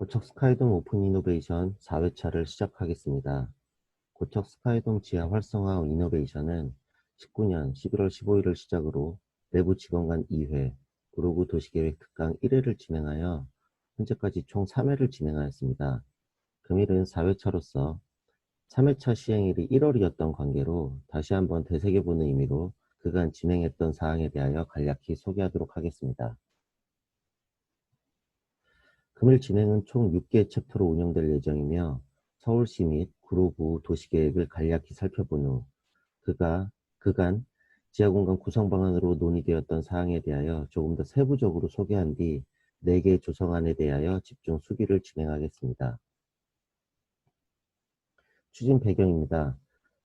고척 스카이돔 오픈 이노베이션 4회차를 시작하겠습니다. 고척 스카이돔 지하 활성화 이노베이션은 19년 11월 15일을 시작으로 내부 직원 간 2회, 그로구 도시계획 특강 1회를 진행하여 현재까지 총 3회를 진행하였습니다. 금일은 4회차로서 3회차 시행일이 1월이었던 관계로 다시 한번 되새겨보는 의미로 그간 진행했던 사항에 대하여 간략히 소개하도록 하겠습니다. 금일 진행은 총 6개 챕터로 운영될 예정이며 서울시 및 구로구 도시계획을 간략히 살펴본 후 그간 지하공간 구성 방안으로 논의되었던 사항에 대하여 조금 더 세부적으로 소개한 뒤 4개 조성안에 대하여 집중 수기를 진행하겠습니다. 추진 배경입니다.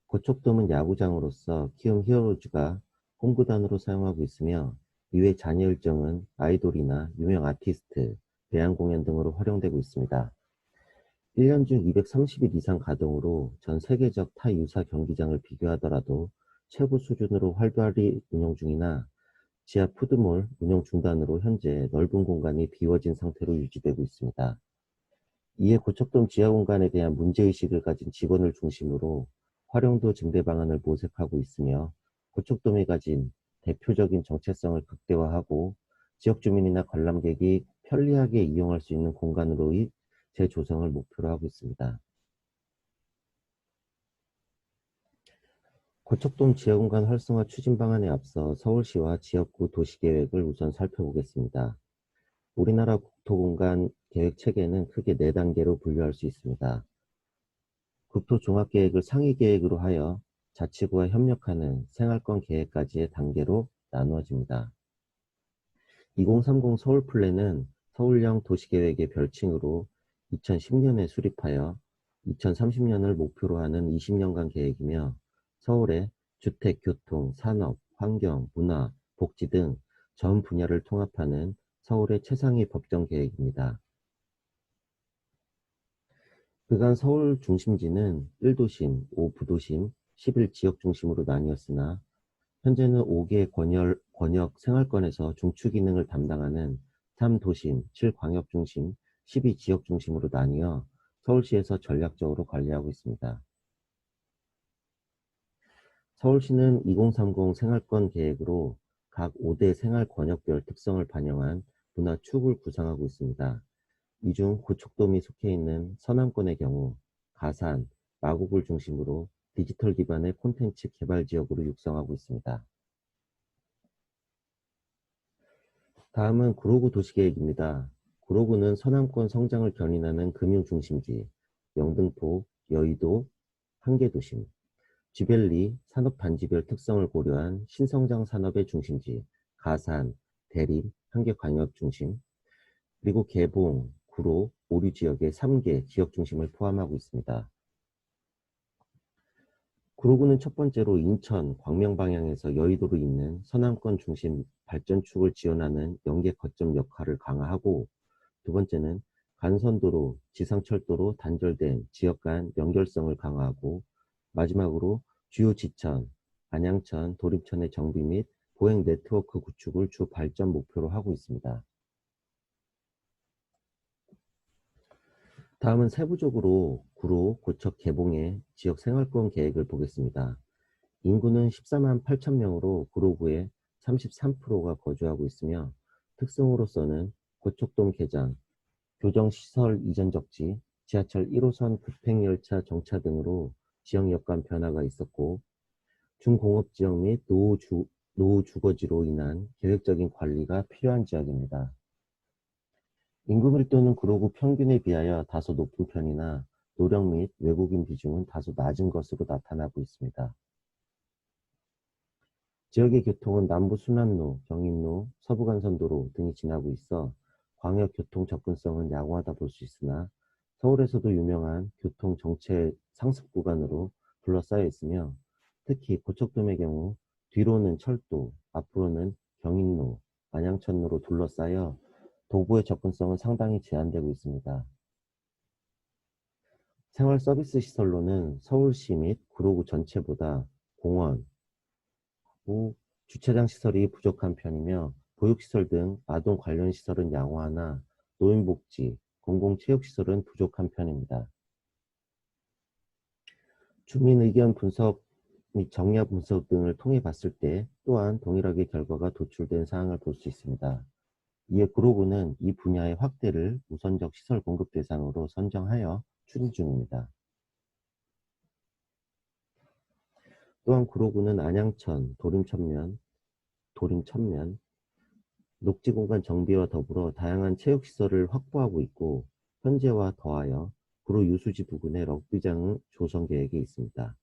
고척돔은 야구장으로서 키움 히어로즈가 홈구단으로 사용하고 있으며 이외 잔여 일정은 아이돌이나 유명 아티스트, 대항 공연 등으로 활용되고 있습니다. 1년 중 230일 이상 가동으로 전 세계적 타 유사 경기장을 비교하더라도 최고 수준으로 활발히 운영 중이나 지하 푸드몰 운영 중단으로 현재 넓은 공간이 비워진 상태로 유지되고 있습니다. 이에 고척돔 지하 공간에 대한 문제의식을 가진 직원을 중심으로 활용도 증대 방안을 모색하고 있으며 고척돔이 가진 대표적인 정체성을 극대화하고 지역 주민이나 관람객이 편리하게 이용할 수 있는 공간으로의 재조성을 목표로 하고 있습니다. 고척돔 지하공간 활성화 추진 방안에 앞서 서울시와 지역구 도시계획을 우선 살펴보겠습니다. 우리나라 국토공간 계획 체계는 크게 4단계로 분류할 수 있습니다. 국토종합계획을 상위계획으로 하여 자치구와 협력하는 생활권 계획까지의 단계로 나누어집니다. 2030 서울플랜은 서울형 도시계획의 별칭으로 2010년에 수립하여 2030년을 목표로 하는 20년간 계획이며 서울의 주택, 교통, 산업, 환경, 문화, 복지 등 전 분야를 통합하는 서울의 최상위 법정 계획입니다. 그간 서울 중심지는 1도심, 5부도심, 11지역 중심으로 나뉘었으나 현재는 5개 권역 생활권에서 중추 기능을 담당하는 3도심, 7광역 중심, 12지역 중심으로 나뉘어 서울시에서 전략적으로 관리하고 있습니다. 서울시는 2030 생활권 계획으로 각 5대 생활 권역별 특성을 반영한 문화축을 구상하고 있습니다. 이 중 고척돔이 속해 있는 서남권의 경우 가산, 마곡을 중심으로 디지털 기반의 콘텐츠 개발 지역으로 육성하고 있습니다. 다음은 구로구 도시계획입니다. 구로구는 서남권 성장을 견인하는 금융중심지, 영등포, 여의도, 한계도심, 쥐벨리 산업단지별 특성을 고려한 신성장 산업의 중심지, 가산, 대림, 한계광역중심, 그리고 개봉, 구로, 오류 지역의 3개 지역 중심을 포함하고 있습니다. 구로구는 첫 번째로 인천, 광명 방향에서 여의도로 잇는 서남권 중심 발전축을 지원하는 연계 거점 역할을 강화하고, 두 번째는 간선도로, 지상철도로 단절된 지역 간 연결성을 강화하고, 마지막으로 주요 지천, 안양천, 도림천의 정비 및 보행 네트워크 구축을 주 발전 목표로 하고 있습니다. 다음은 세부적으로 구로, 고척, 개봉의 지역 생활권 계획을 보겠습니다. 인구는 14만 8천 명으로 구로구의 33%가 거주하고 있으며 특성으로서는 고척돔 개장, 교정시설 이전 적지, 지하철 1호선 급행열차 정차 등으로 지역 여건 변화가 있었고, 중공업지역 및 노후주거지로 인한 계획적인 관리가 필요한 지역입니다. 인구 밀도는 구로구 평균에 비하여 다소 높은 편이나 노령 및 외국인 비중은 다소 낮은 것으로 나타나고 있습니다. 지역의 교통은 남부순환로, 경인로, 서부간선도로 등이 지나고 있어 광역 교통 접근성은 양호하다 볼 수 있으나 서울에서도 유명한 교통 정체 상습 구간으로 둘러싸여 있으며 특히 고척돔의 경우 뒤로는 철도, 앞으로는 경인로, 안양천로로 둘러싸여 도보의 접근성은 상당히 제한되고 있습니다. 생활 서비스 시설로는 서울시 및 구로구 전체보다 공원, 주차장 시설이 부족한 편이며 보육시설 등 아동 관련 시설은 양호하나 노인복지, 공공체육시설은 부족한 편입니다. 주민 의견 분석 및 정량 분석 등을 통해 봤을 때 또한 동일하게 결과가 도출된 사항을 볼 수 있습니다. 이에 구로구는 이 분야의 확대를 우선적 시설 공급 대상으로 선정하여 추진 중입니다. 또한 구로구는 안양천, 도림천면, 녹지공간 정비와 더불어 다양한 체육시설을 확보하고 있고 현재와 더하여 구로 유수지 부근에 럭비장 조성 계획이 있습니다.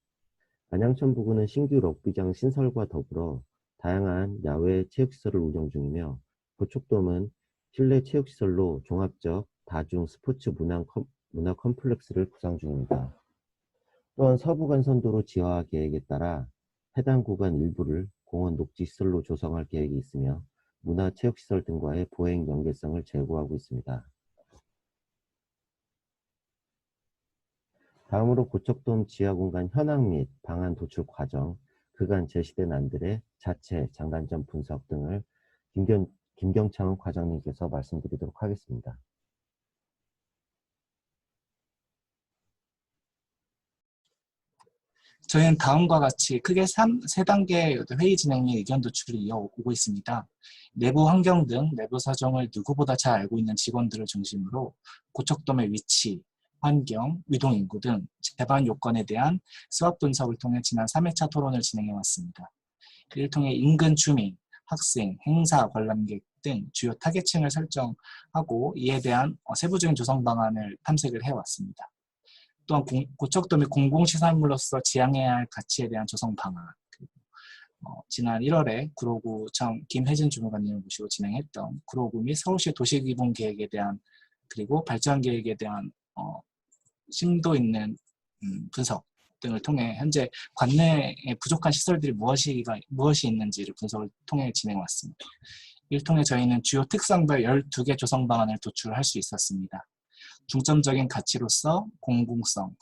안양천 부근은 신규 럭비장 신설과 더불어 다양한 야외 체육시설을 운영 중이며 고척돔은 실내 체육시설로 종합적 다중 스포츠 문화 컴플렉스를 구상 중입니다. 또한 서부간선도로 지하 계획에 따라 해당 구간 일부를 공원 녹지시설로 조성할 계획이 있으며 문화체육시설 등과의 보행 연계성을 제고하고 있습니다. 다음으로 고척돔 지하공간 현황 및 방안 도출 과정, 그간 제시된 안들의 자체, 장단점 분석 등을 김경창 과장님께서 말씀드리도록 하겠습니다. 저희는 다음과 같이 크게 3단계의 회의 진행의 의견 도출을 이어오고 있습니다. 내부 환경 등 내부 사정을 누구보다 잘 알고 있는 직원들을 중심으로 고척돔의 위치, 환경, 유동인구 등 제반 요건에 대한 수학 분석을 통해 지난 3회차 토론을 진행해왔습니다. 이를 통해 인근 주민, 학생, 행사, 관람객 등 주요 타겟층을 설정하고 이에 대한 세부적인 조성 방안을 탐색을 해왔습니다. 또한 고척돔이 공공시설물로서 지향해야 할 가치에 대한 조성 방안, 지난 1월에 구로구청 김혜진 주무관님을 모시고 진행했던 구로구 및 서울시 도시기본계획에 대한 그리고 발전계획에 대한 심도 있는 분석 등을 통해 현재 관내에 부족한 시설들이 무엇이 있는지를 분석을 통해 진행해왔습니다. 이를 통해 저희는 주요 특성별 12개 조성 방안을 도출할 수 있었습니다. 중점적인 가치로서 공공성,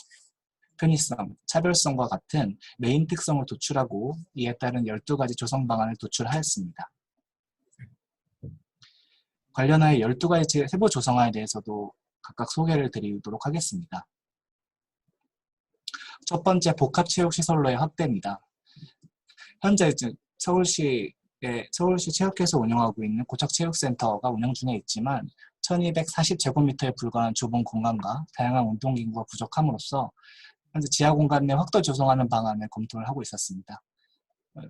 편의성, 차별성과 같은 메인 특성을 도출하고 이에 따른 12가지 조성 방안을 도출하였습니다. 관련하여 12가지 세부 조성안에 대해서도 각각 소개를 드리도록 하겠습니다. 첫 번째, 복합체육시설로의 확대입니다. 현재 서울시 체육회에서 운영하고 있는 고척체육센터가 운영 중에 있지만 1240제곱미터에 불과한 좁은 공간과 다양한 운동기구가 부족함으로써 현재 지하 공간 내 확대 조성하는 방안을 검토를 하고 있었습니다.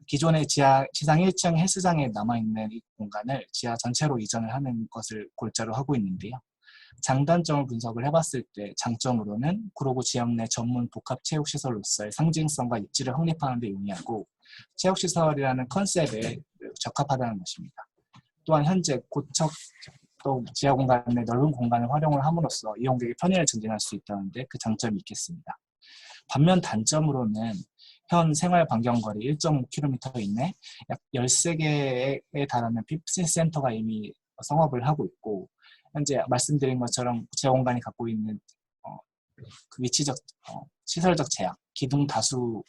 기존의 지상 1층 헬스장에 남아있는 이 공간을 지하 전체로 이전을 하는 것을 골자로 하고 있는데요. 장단점을 분석을 해봤을 때 장점으로는 구로구 지역 내 전문 복합체육시설로서의 상징성과 입지를 확립하는 데 용이하고 체육시설이라는 컨셉에 적합하다는 것입니다. 또한 현재 고척도 지하 공간 내 넓은 공간을 활용을 함으로써 이용객의 편의를 증진할 수 있다는 데 그 장점이 있겠습니다. 반면 단점으로는 현 생활 반경거리 1.5km 이내 약 13개에 달하는 핍스센터가 이미 성업을 하고 있고 현재 말씀드린 것처럼 지하 공간이 갖고 있는 그 위치적, 시설적 제약, 기둥 다수와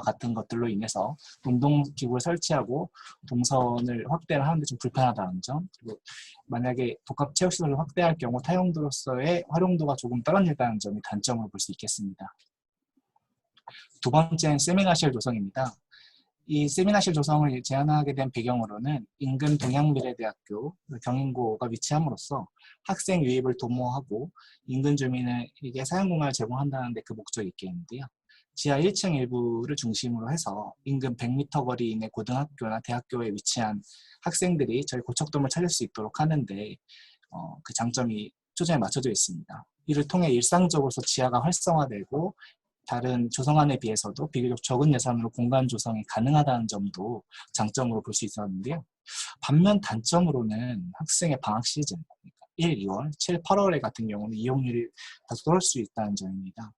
같은 것들로 인해서 운동기구를 설치하고 동선을 확대를 하는데 좀 불편하다는 점, 그리고 만약에 복합체육시설을 확대할 경우 타용도로서의 활용도가 조금 떨어진다는 점이 단점으로 볼 수 있겠습니다. 두 번째는 세미나실 조성입니다. 이 세미나실 조성을 제안하게 된 배경으로는 인근 동양미래대학교 경인고가 위치함으로써 학생 유입을 도모하고 인근 주민에게 사용공간을 제공한다는 데 그 목적이 있겠는데요. 지하 1층 일부를 중심으로 해서 인근 100m 거리 이내 고등학교나 대학교에 위치한 학생들이 저희 고척돔을 찾을 수 있도록 하는데 그 장점이 초점에 맞춰져 있습니다. 이를 통해 일상적으로서 지하가 활성화되고 다른 조성안에 비해서도 비교적 적은 예산으로 공간 조성이 가능하다는 점도 장점으로 볼 수 있었는데요. 반면 단점으로는 학생의 방학 시즌, 그러니까 1, 2월, 7, 8월에 같은 경우는 이용률이 다소 떨어질 수 있다는 점입니다.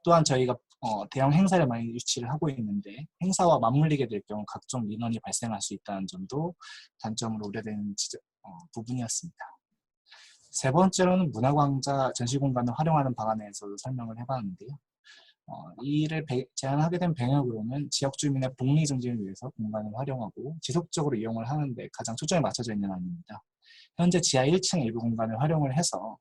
또한 저희가 대형 행사를 많이 유치를 하고 있는데 행사와 맞물리게 될 경우 각종 민원이 발생할 수 있다는 점도 단점으로 우려되는 부분이었습니다. 세 번째로는 문화광장 전시공간을 활용하는 방안에 대해서도 설명을 해봤는데요. 이를 제안하게 된 배경으로는 지역 주민의 복리 증진을 위해서 공간을 활용하고 지속적으로 이용을 하는데 가장 초점이 맞춰져 있는 안입니다. 현재 지하 1층 일부 공간을 활용을 해서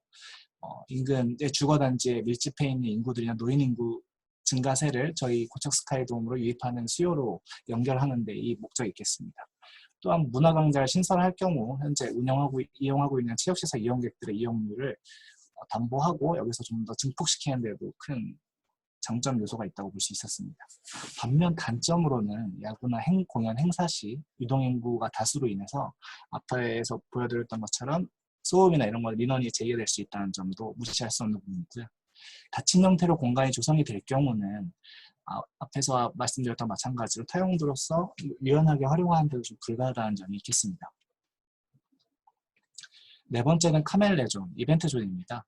인근 주거단지에 밀집해 있는 인구들이나 노인 인구 증가세를 저희 고척 스카이돔으로 유입하는 수요로 연결하는 데 이 목적이 있겠습니다. 또한 문화광장을 신설할 경우 현재 이용하고 있는 체육시설 이용객들의 이용률을 담보하고 여기서 좀 더 증폭시키는 데도 큰 장점 요소가 있다고 볼 수 있었습니다. 반면 단점으로는 야구나 공연 행사 시 유동인구가 다수로 인해서 앞에서 보여드렸던 것처럼 소음이나 이런 것 민원이 제기될 수 있다는 점도 무시할 수 없는 부분이고요. 닫힌 형태로 공간이 조성이 될 경우는 앞에서 말씀드렸던 마찬가지로 타용도로서 유연하게 활용하는 데도 좀 불가하다는 점이 있겠습니다. 네 번째는 카멜레존, 이벤트존입니다.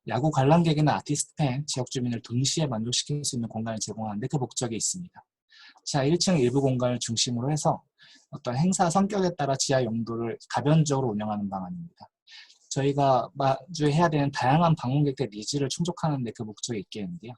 야구 관람객이나 아티스트 팬, 지역 주민을 동시에 만족시킬 수 있는 공간을 제공하는 데 그 목적이 있습니다. 지하 1층 일부 공간을 중심으로 해서 어떤 행사 성격에 따라 지하 용도를 가변적으로 운영하는 방안입니다. 저희가 마주 해야 되는 다양한 방문객들의 니즈를 충족하는 데 그 목적이 있겠는데요.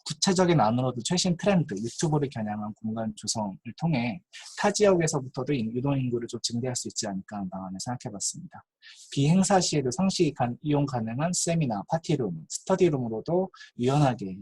구체적인 안으로도 최신 트렌드, 유튜브를 겨냥한 공간 조성을 통해 타 지역에서부터도 유동인구를 좀 증대할 수 있지 않을까 하는 방안을 생각해봤습니다. 비행사 시에도 상시 이용 가능한 세미나, 파티룸, 스터디룸으로도 유연하게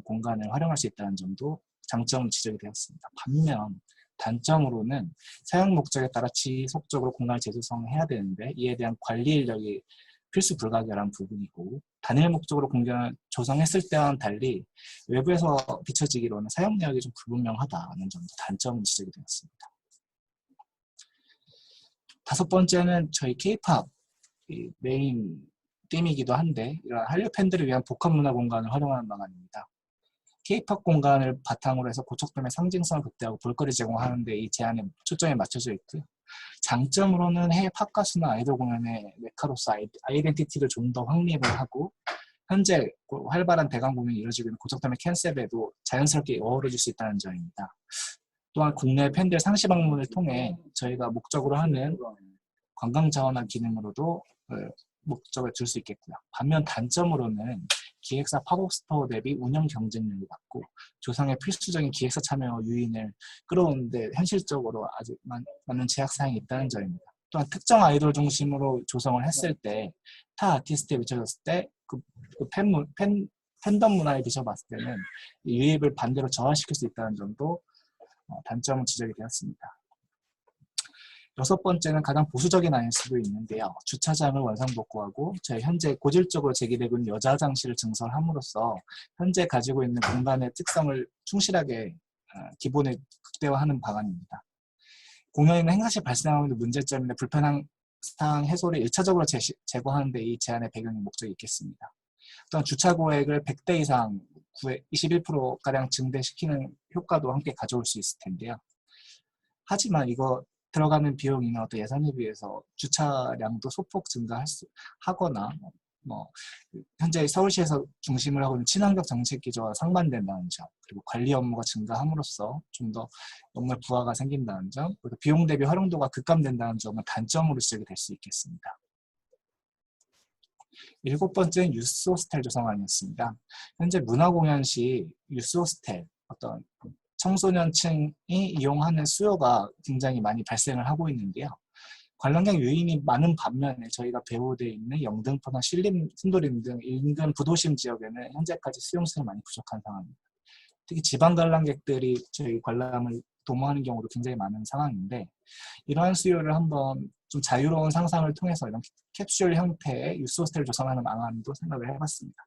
공간을 활용할 수 있다는 점도 장점으로 지적이 되었습니다. 반면 단점으로는 사용 목적에 따라 지속적으로 공간을 재조성해야 되는데 이에 대한 관리 인력이 필수 불가결한 부분이고 단일 목적으로 공간을 조성했을 때와는 달리 외부에서 비춰지기로는 사용력이 좀 불분명하다는 점도 단점으로 지적이 되었습니다. 다섯 번째는 저희 K-팝 메인 팀이기도 한데 이런 한류 팬들을 위한 복합문화 공간을 활용하는 방안입니다. K-팝 공간을 바탕으로 해서 고척돔의 상징성을 극대화하고 볼거리 제공하는 데 이 제안에 초점이 맞춰져 있고요. 장점으로는 해외 팝 가수나 아이돌 공연의 메카로서 아이덴티티를 좀 더 확립을 하고 현재 활발한 대강 공연이 이루어지고 있는 고척돔의 컨셉에도 자연스럽게 어우러질 수 있다는 점입니다. 또한 국내 팬들 상시 방문을 통해 저희가 목적으로 하는 관광 자원화 기능으로도 목적을 줄 수 있겠고요. 반면 단점으로는 기획사 팝업 스토어 대비 운영 경쟁력이 낮고 조성의 필수적인 기획사 참여 유인을 끌어오는데 현실적으로 아직 많은 제약사항이 있다는 점입니다. 또한 특정 아이돌 중심으로 조성을 했을 때 타 아티스트에 비춰졌을 때 그 팬덤 문화에 비춰봤을 때는 유입을 반대로 저하시킬 수 있다는 점도 단점은 지적이 되었습니다. 여섯 번째는 가장 보수적인 아닐 수도 있는데요. 주차장을 원상복구하고 저희 현재 고질적으로 제기되고 있는 여자 화장실을 증설함으로써 현재 가지고 있는 공간의 특성을 충실하게 기본에 극대화하는 방안입니다. 공연이나 행사 시 발생하고 있는 문제점이나 불편한 사항 해소를 1차적으로 제거하는 데 이 제안의 배경의 목적이 있겠습니다. 또한 주차 고액을 100대 이상 21%가량 증대시키는 효과도 함께 가져올 수 있을 텐데요. 하지만 이거 들어가는 비용이나 어떤 예산에 비해서 주차량도 소폭 증가하거나 현재 서울시에서 중심을 하고 있는 친환경 정책 기조와 상반된다는 점, 그리고 관리 업무가 증가함으로써 좀 더 업무 부하가 생긴다는 점, 그리고 비용 대비 활용도가 급감된다는 점은 단점으로 지적이 될 수 있겠습니다. 일곱 번째는 유스 호스텔 조성안이었습니다. 현재 문화공연 시 유스 호스텔, 어떤 청소년층이 이용하는 수요가 굉장히 많이 발생을 하고 있는데요. 관람객 유인이 많은 반면에 저희가 배후되어 있는 영등포나 신도림 등 인근 부도심 지역에는 현재까지 수용성이 많이 부족한 상황입니다. 특히 지방 관람객들이 저희 관람을 도모하는 경우도 굉장히 많은 상황인데 이러한 수요를 한번 좀 자유로운 상상을 통해서 이런 캡슐 형태의 유스 호스텔을 조성하는 방안도 생각을 해봤습니다.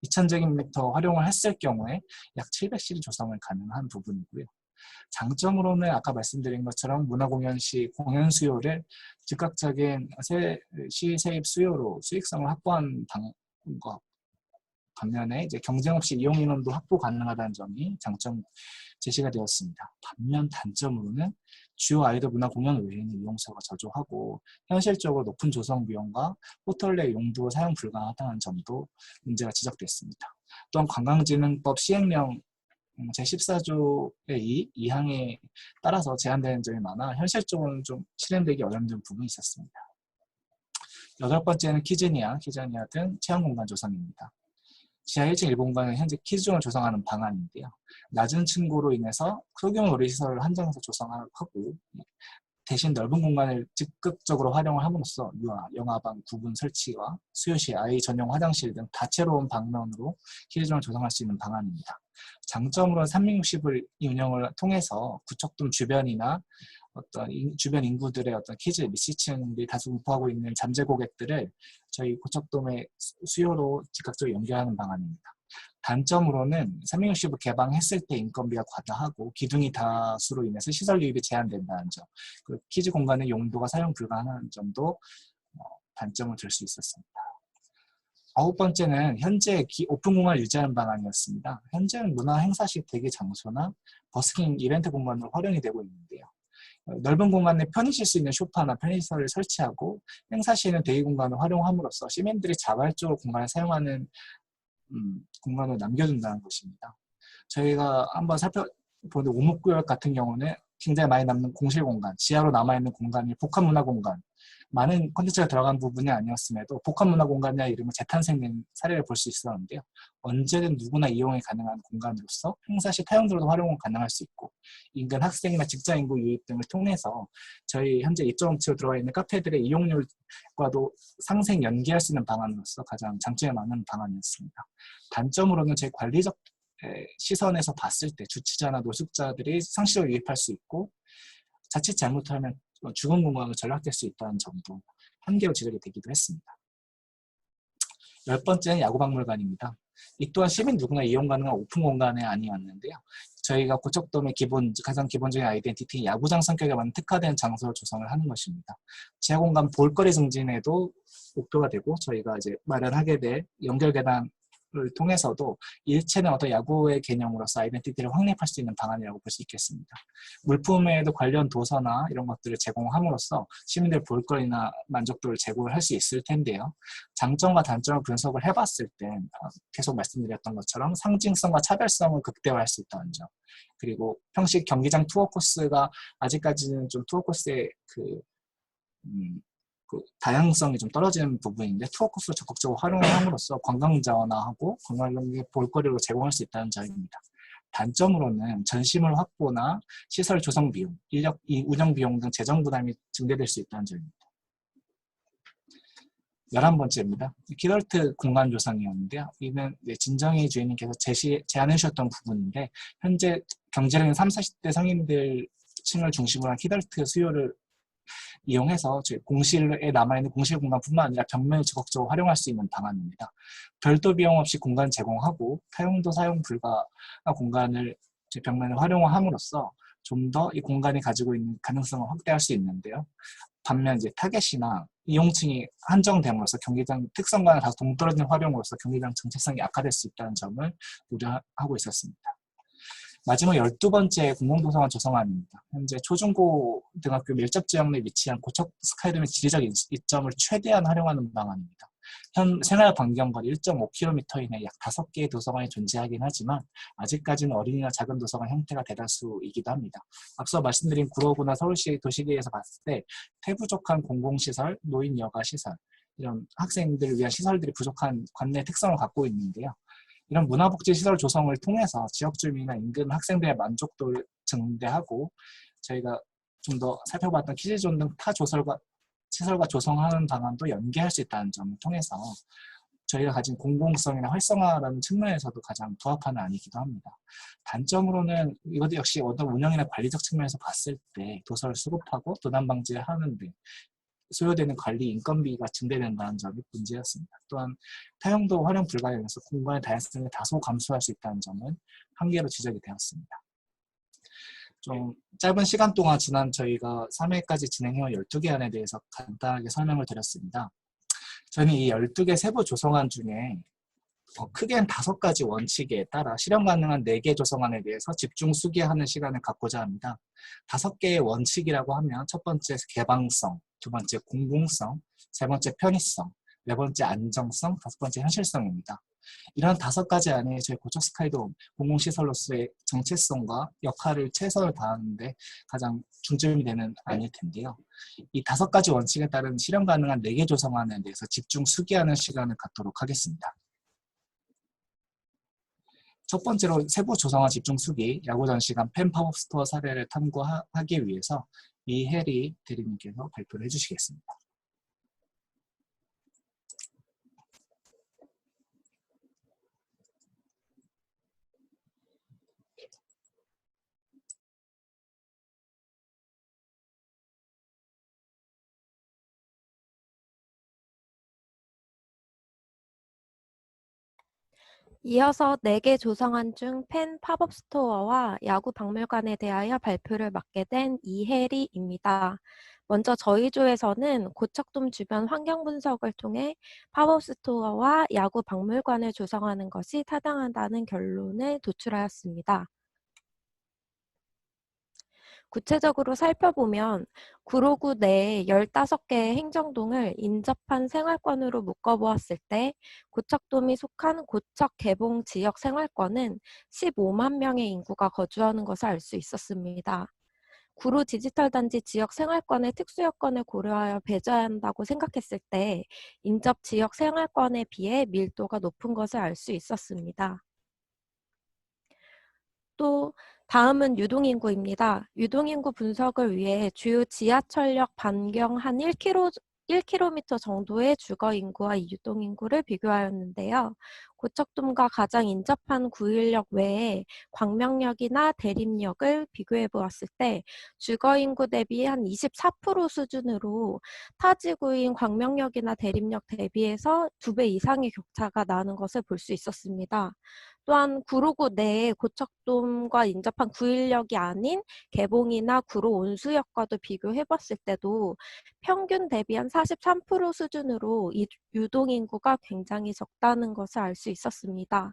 2000제곱미터 활용을 했을 경우에 약 700실이 조성을 가능한 부분이고요. 장점으로는 아까 말씀드린 것처럼 문화공연 시 공연 수요를 즉각적인 시세입 수요로 수익성을 확보한 방법과 반면에 이제 경쟁 없이 이용 인원도 확보 가능하다는 점이 장점 제시가 되었습니다. 반면 단점으로는 주요 아이돌 문화 공연 외에는 이용수가 저조하고 현실적으로 높은 조성 비용과 호텔 내 용도 사용 불가하다는 점도 문제가 지적됐습니다. 또한 관광진흥법 시행령 제14조의 2항에 따라서 제한되는 점이 많아 현실적으로는 좀 실행되기 어려운 부분이 있었습니다. 여덟 번째는 키즈니아 등 체험공간 조성입니다. 지하 1층 1공간은 현재 키즈존을 조성하는 방안인데요. 낮은 층고로 인해서 소규모 놀이시설을 한정해서 조성하고 대신 넓은 공간을 적극적으로 활용을 함으로써 유아, 영화방, 구분 설치와 수요실, 아이 전용 화장실 등 다채로운 방면으로 키즈존을 조성할 수 있는 방안입니다. 장점으로는 360을 운영을 통해서 구척돔 주변이나 어떤 주변 인구들의 어떤 키즈 미시층들이 다수 분포하고 있는 잠재 고객들을 저희 고척돔의 수요로 즉각적으로 연결하는 방안입니다. 단점으로는 360을 개방했을 때 인건비가 과다하고 기둥이 다수로 인해서 시설 유입이 제한된다는 점, 그리고 키즈 공간의 용도가 사용 불가하는 점도 단점을 들 수 있었습니다. 9번째는 현재 오픈 공간을 유지하는 방안이었습니다. 현재는 문화 행사식 대기 장소나 버스킹 이벤트 공간으로 활용이 되고 있는데요. 넓은 공간에 편히 쉴 수 있는 소파나 편의시설을 설치하고 행사 시에는 대기 공간을 활용함으로써 시민들이 자발적으로 공간을 사용하는 공간을 남겨준다는 것입니다. 저희가 한번 살펴보는 오목구역 같은 경우는 굉장히 많이 남는 공실 공간, 지하로 남아있는 공간이 복합문화 공간, 많은 콘텐츠가 들어간 부분이 아니었음에도 복합문화 공간이라는 이름을 재탄생된 사례를 볼 수 있었는데요. 언제든 누구나 이용이 가능한 공간으로서 행사 시 타용도로도 활용은 가능할 수 있고 인근 학생이나 직장 인구 유입 등을 통해서 저희 현재 2.5층으로 들어가 있는 카페들의 이용률과도 상생 연계할 수 있는 방안으로서 가장 장점이 많은 방안이었습니다. 단점으로는 제 관리적 시선에서 봤을 때 주치자나 노숙자들이 상시적으로 유입할 수 있고 자칫 잘못하면 죽은 공간으로 전락될 수 있다는 점도 한계로 지적이 되기도 했습니다. 10번째는 야구박물관입니다. 이 또한 시민 누구나 이용 가능한 오픈 공간이 아니었는데요. 저희가 고척돔의 가장 기본적인 아이덴티티 야구장 성격에 맞는 특화된 장소를 조성을 하는 것입니다. 지하공간 볼거리 증진에도 목표가 되고 저희가 이제 마련하게 될 연결 계단을 통해서도 일체는 어떤 야구의 개념으로서 아이덴티티를 확립할 수 있는 방안이라고 볼 수 있겠습니다. 물품에도 관련 도서나 이런 것들을 제공함으로써 시민들 볼거리나 만족도를 제공을 할 수 있을 텐데요. 장점과 단점을 분석을 해봤을 때 계속 말씀드렸던 것처럼 상징성과 차별성을 극대화할 수 있다는 점, 그리고 평식 경기장 투어 코스가 아직까지는 좀 투어 코스의 그 다양성이 좀 떨어지는 부분인데 투어 코스를 적극적으로 활용함으로써 관광자원화하고 관광객의 볼거리로 제공할 수 있다는 점입니다. 단점으로는 전시물 확보나 시설 조성 비용, 인력 운영 비용 등 재정 부담이 증대될 수 있다는 점입니다. 11번째입니다. 키덜트 공간 조성이었는데요. 이는 진정희 주인님께서 제안해 주셨던 부분인데 현재 경제력인 30, 40대 성인들 층을 중심으로 한 키덜트 수요를 이용해서 공실에 남아있는 공실 공간뿐만 아니라 벽면을 적극적으로 활용할 수 있는 방안입니다. 별도 비용 없이 공간 제공하고 타용도 사용 불가 공간을 벽면을 활용함으로써 좀 더 이 공간이 가지고 있는 가능성을 확대할 수 있는데요. 반면 이제 타겟이나 이용층이 한정됨으로써 경기장 특성과는 다소 동떨어진 활용으로서 경기장 정체성이 악화될 수 있다는 점을 우려하고 있었습니다. 마지막 12번째 공공도서관 조성안입니다. 현재 초중고등학교 밀접 지역 내 위치한 고척 스카이돔의 지리적 이점을 최대한 활용하는 방안입니다. 현 생활 반경거리 1.5km 이내 약 5개의 도서관이 존재하긴 하지만 아직까지는 어린이나 작은 도서관 형태가 대다수이기도 합니다. 앞서 말씀드린 구로구나 서울시 도시계에서 봤을 때 태부족한 공공시설, 노인 여가시설, 이런 학생들을 위한 시설들이 부족한 관내 특성을 갖고 있는데요. 이런 문화복지시설 조성을 통해서 지역 주민이나 인근 학생들의 만족도를 증대하고 저희가 좀 더 살펴봤던 키즈존 등 타 시설과 조성하는 방안도 연계할 수 있다는 점을 통해서 저희가 가진 공공성이나 활성화라는 측면에서도 가장 부합하는 안이기도 합니다. 단점으로는 이것도 역시 어떤 운영이나 관리적 측면에서 봤을 때 도서를 수급하고 도난 방지를 하는 데 소요되는 관리 인건비가 증대된다는 점이 문제였습니다. 또한 타용도 활용 불가에 의해서 공간의 다양성을 다소 감소할 수 있다는 점은 한계로 지적이 되었습니다. 좀 짧은 시간 동안 지난 저희가 3회까지 진행해온 12개 안에 대해서 간단하게 설명을 드렸습니다. 저는 이 12개 세부 조성안 중에 크게는 5가지 원칙에 따라 실현 가능한 4개 조성안에 대해서 집중 수기하는 시간을 갖고자 합니다. 5개의 원칙이라고 하면 첫 번째 개방성, 두 번째 공공성, 세 번째 편의성, 네 번째 안정성, 다섯 번째 현실성입니다. 이런 5가지 안에 저희 고척 스카이돔 공공시설로서의 정체성과 역할을 최선을 다하는데 가장 중점이 되는 안일 텐데요. 이 5가지 원칙에 따른 실현 가능한 4개 조성안에 대해서 집중 수기하는 시간을 갖도록 하겠습니다. 첫 번째로 세부 조성화 집중 수기, 야구 전시관 펜 팝업 스토어 사례를 탐구하기 위해서 이혜리 대리님께서 발표를 해주시겠습니다. 이어서 4개 조성안 중 펜 팝업 스토어와 야구 박물관에 대하여 발표를 맡게 된 이혜리입니다. 먼저 저희 조에서는 고척돔 주변 환경 분석을 통해 팝업 스토어와 야구 박물관을 조성하는 것이 타당하다는 결론을 도출하였습니다. 구체적으로 살펴보면 구로구 내에 15개의 행정동을 인접한 생활권으로 묶어보았을 때 고척돔이 속한 고척 개봉 지역 생활권은 15만 명의 인구가 거주하는 것을 알 수 있었습니다. 구로 디지털 단지 지역 생활권의 특수 여건을 고려하여 배제해야 한다고 생각했을 때 인접 지역 생활권에 비해 밀도가 높은 것을 알 수 있었습니다. 또 다음은 유동인구입니다. 유동인구 분석을 위해 주요 지하철역 반경 한 1km 정도의 주거인구와 유동인구를 비교하였는데요. 고척돔과 가장 인접한 구일역 외에 광명역이나 대림역을 비교해 보았을 때 주거인구 대비 한 24% 수준으로 타 지구인 광명역이나 대림역 대비해서 2배 이상의 격차가 나는 것을 볼 수 있었습니다. 또한 구로구 내에 고척돔과 인접한 구일역이 아닌 개봉이나 구로 온수역과도 비교해봤을 때도 평균 대비 한 43% 수준으로 이 유동인구가 굉장히 적다는 것을 알 수 있었습니다.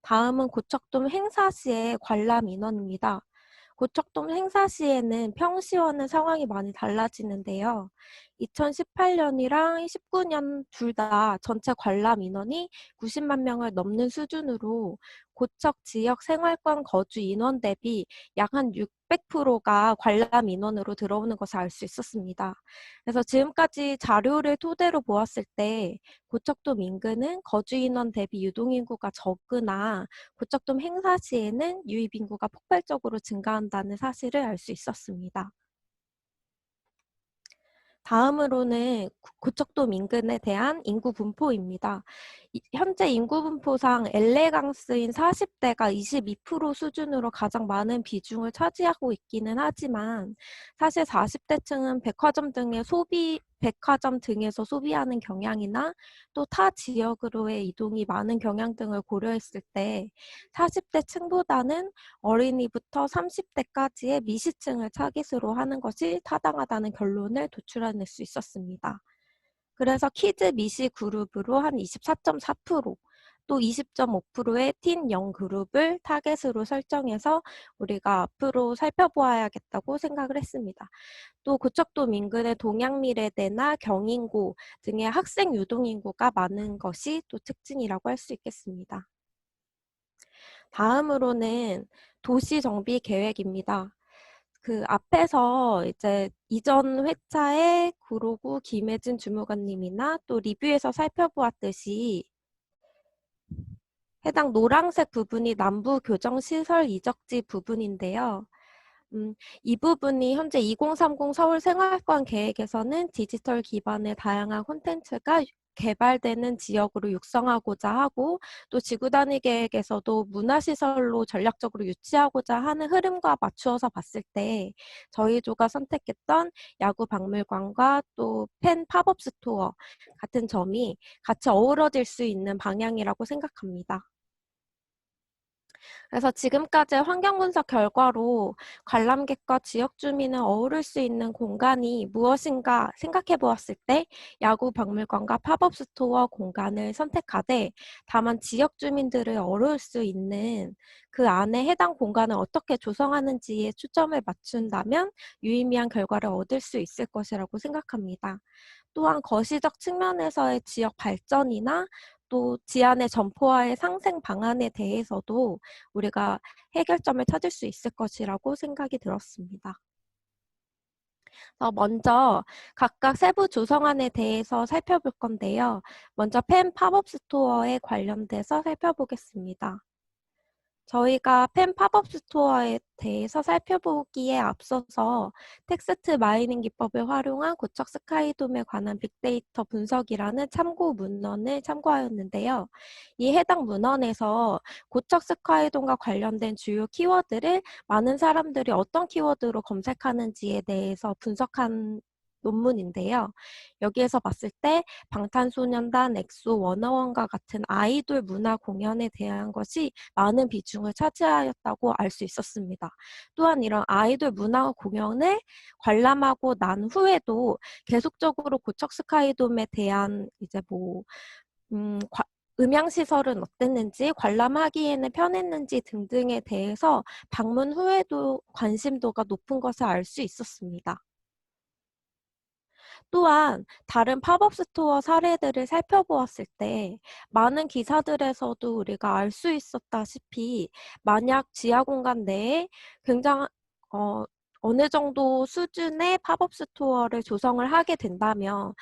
다음은 고척돔 행사 시의 관람 인원입니다. 고척돔 행사 시에는 평시와는 상황이 많이 달라지는데요. 2018년이랑 19년 둘 다 전체 관람 인원이 90만 명을 넘는 수준으로 고척 지역 생활권 거주 인원 대비 약 한 600%가 관람 인원으로 들어오는 것을 알 수 있었습니다. 그래서 지금까지 자료를 토대로 보았을 때 고척돔 인근은 거주 인원 대비 유동인구가 적으나 고척돔 행사 시에는 유입인구가 폭발적으로 증가한다는 사실을 알 수 있었습니다. 다음으로는 고척돔 인근에 대한 인구 분포입니다. 현재 인구 분포상 엘레강스인 40대가 22% 수준으로 가장 많은 비중을 차지하고 있기는 하지만 사실 40대층은 백화점 등에서 소비하는 경향이나 또 타 지역으로의 이동이 많은 경향 등을 고려했을 때 40대층보다는 어린이부터 30대까지의 미시층을 타깃으로 하는 것이 타당하다는 결론을 도출해낼 수 있었습니다. 그래서 키즈 미시 그룹으로 한 24.4%, 또 20.5%의 틴 영 그룹을 타겟으로 설정해서 우리가 앞으로 살펴보아야겠다고 생각을 했습니다. 또 고척돔 인근의 동양미래대나 경인고 등의 학생 유동인구가 많은 것이 또 특징이라고 할 수 있겠습니다. 다음으로는 도시 정비 계획입니다. 그 앞에서 이제 이전 회차의 구로구 김혜진 주무관님이나 또 리뷰에서 살펴보았듯이 해당 노란색 부분이 남부 교정시설 이적지 부분인데요. 이 부분이 현재 2030 서울 생활권 계획에서는 디지털 기반의 다양한 콘텐츠가 개발되는 지역으로 육성하고자 하고 또 지구 단위 계획에서도 문화시설로 전략적으로 유치하고자 하는 흐름과 맞추어서 봤을 때 저희 조가 선택했던 야구 박물관과 또 펜 팝업 스토어 같은 점이 같이 어우러질 수 있는 방향이라고 생각합니다. 그래서 지금까지의 환경분석 결과로 관람객과 지역 주민은 어우를 수 있는 공간이 무엇인가 생각해 보았을 때 야구 박물관과 팝업 스토어 공간을 선택하되 다만 지역 주민들을 어우를 수 있는 그 안에 해당 공간을 어떻게 조성하는지에 초점을 맞춘다면 유의미한 결과를 얻을 수 있을 것이라고 생각합니다. 또한 거시적 측면에서의 지역 발전이나 또 지안의 점포와의 상생 방안에 대해서도 우리가 해결점을 찾을 수 있을 것이라고 생각이 들었습니다. 먼저 각각 세부 조성안에 대해서 살펴볼 건데요. 먼저 펜 팝업 스토어에 관련돼서 살펴보겠습니다. 저희가 펜 팝업 스토어에 대해서 살펴보기에 앞서서 텍스트 마이닝 기법을 활용한 고척 스카이돔에 관한 빅데이터 분석이라는 참고 문헌을 참고하였는데요. 이 해당 문헌에서 고척 스카이돔과 관련된 주요 키워드를 많은 사람들이 어떤 키워드로 검색하는지에 대해서 분석한 논문인데요. 여기에서 봤을 때 방탄소년단, 엑소, 워너원과 같은 아이돌 문화 공연에 대한 것이 많은 비중을 차지하였다고 알 수 있었습니다. 또한 이런 아이돌 문화 공연을 관람하고 난 후에도 계속적으로 고척 스카이돔에 대한 이제 음향 시설은 어땠는지, 관람하기에는 편했는지 등등에 대해서 방문 후에도 관심도가 높은 것을 알 수 있었습니다. 또한 다른 팝업 스토어 사례들을 살펴보았을 때 많은 기사들에서도 우리가 알 수 있었다시피 만약 지하 공간 내에 굉장히 어느 정도 수준의 팝업 스토어를 조성을 하게 된다면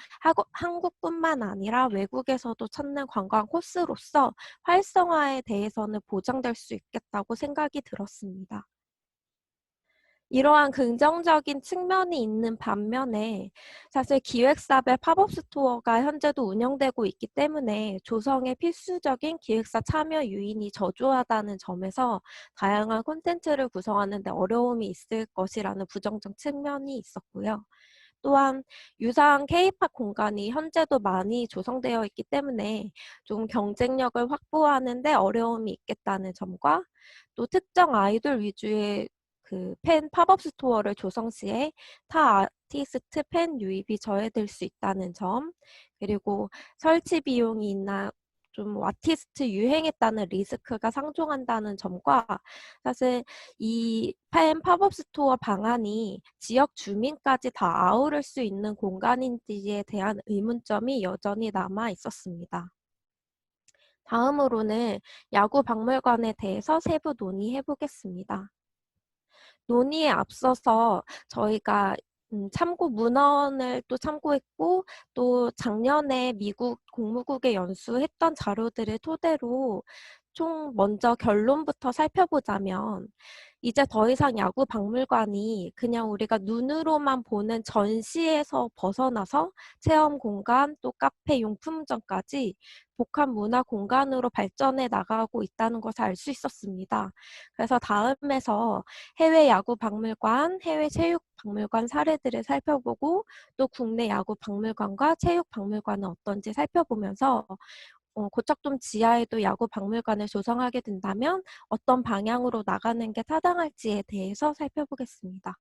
한국뿐만 아니라 외국에서도 찾는 관광 코스로서 활성화에 대해서는 보장될 수 있겠다고 생각이 들었습니다. 이러한 긍정적인 측면이 있는 반면에 사실 기획사별 팝업 스토어가 현재도 운영되고 있기 때문에 조성에 필수적인 기획사 참여 요인이 저조하다는 점에서 다양한 콘텐츠를 구성하는 데 어려움이 있을 것이라는 부정적 측면이 있었고요. 또한 유사한 K-팝 공간이 현재도 많이 조성되어 있기 때문에 좀 경쟁력을 확보하는 데 어려움이 있겠다는 점과 또 특정 아이돌 위주의 팬 팝업 스토어를 조성 시에 타 아티스트 팬 유입이 저해될 수 있다는 점, 그리고 설치 비용이나 좀 아티스트 유행에 따른 리스크가 상존한다는 점과 사실 이 팬 팝업 스토어 방안이 지역 주민까지 다 아우를 수 있는 공간인지에 대한 의문점이 여전히 남아 있었습니다. 다음으로는 야구 박물관에 대해서 세부 논의해 보겠습니다. 논의에 앞서서 저희가 참고 문헌을 또 참고했고 또 작년에 미국 공무국에 연수했던 자료들을 토대로 총 먼저 결론부터 살펴보자면 이제 더 이상 야구 박물관이 그냥 우리가 눈으로만 보는 전시에서 벗어나서 체험 공간 또 카페 용품점까지 복합 문화 공간으로 발전해 나가고 있다는 것을 알 수 있었습니다. 그래서 다음에서 해외 야구 박물관, 해외 체육 박물관 사례들을 살펴보고 또 국내 야구 박물관과 체육 박물관은 어떤지 살펴보면서 고척돔 지하에도 야구 박물관을 조성하게 된다면 어떤 방향으로 나가는 게 타당할지에 대해서 살펴보겠습니다.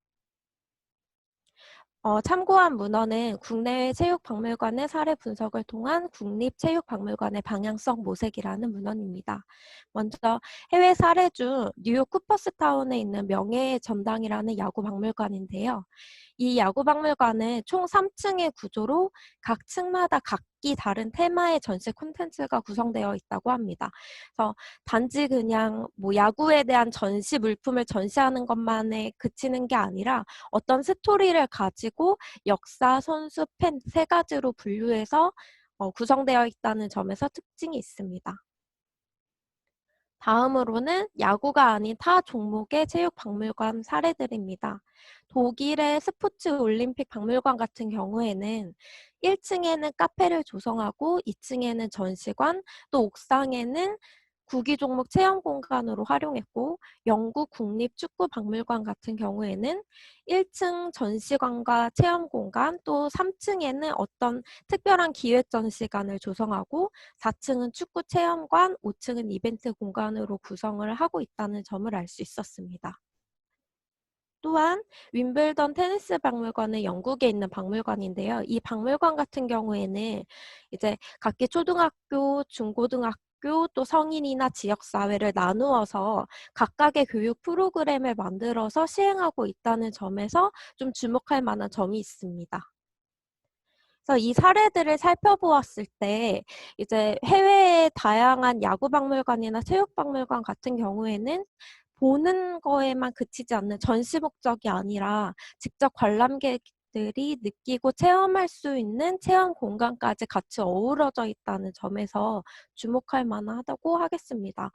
참고한 문헌은 국내외 체육박물관의 사례 분석을 통한 국립체육박물관의 방향성 모색이라는 문헌입니다. 먼저 해외 사례 중 뉴욕 쿠퍼스타운에 있는 명예의 전당이라는 야구 박물관인데요. 이 야구 박물관은 총 3층의 구조로 각 층마다 각기 다른 테마의 전시 콘텐츠가 구성되어 있다고 합니다. 그래서 단지 그냥 야구에 대한 전시 물품을 전시하는 것만에 그치는 게 아니라 어떤 스토리를 가지고 역사, 선수, 팬 세 가지로 분류해서 구성되어 있다는 점에서 특징이 있습니다. 다음으로는 야구가 아닌 타 종목의 체육박물관 사례들입니다. 독일의 스포츠 올림픽 박물관 같은 경우에는 1층에는 카페를 조성하고 2층에는 전시관, 또 옥상에는 구기 종목 체험 공간으로 활용했고, 영국 국립축구박물관 같은 경우에는 1층 전시관과 체험 공간, 또 3층에는 어떤 특별한 기획 전시관을 조성하고 4층은 축구 체험관, 5층은 이벤트 공간으로 구성을 하고 있다는 점을 알 수 있었습니다. 또한 윈블던 테니스 박물관은 영국에 있는 박물관인데요. 이 박물관 같은 경우에는 이제 각기 초등학교, 중고등학교, 또 성인이나 지역사회를 나누어서 각각의 교육 프로그램을 만들어서 시행하고 있다는 점에서 좀 주목할 만한 점이 있습니다. 그래서 이 사례들을 살펴보았을 때 이제 해외의 다양한 야구 박물관이나 체육 박물관 같은 경우에는 보는 거에만 그치지 않는 전시 목적이 아니라 직접 관람객들이 느끼고 체험할 수 있는 체험 공간까지 같이 어우러져 있다는 점에서 주목할 만하다고 하겠습니다.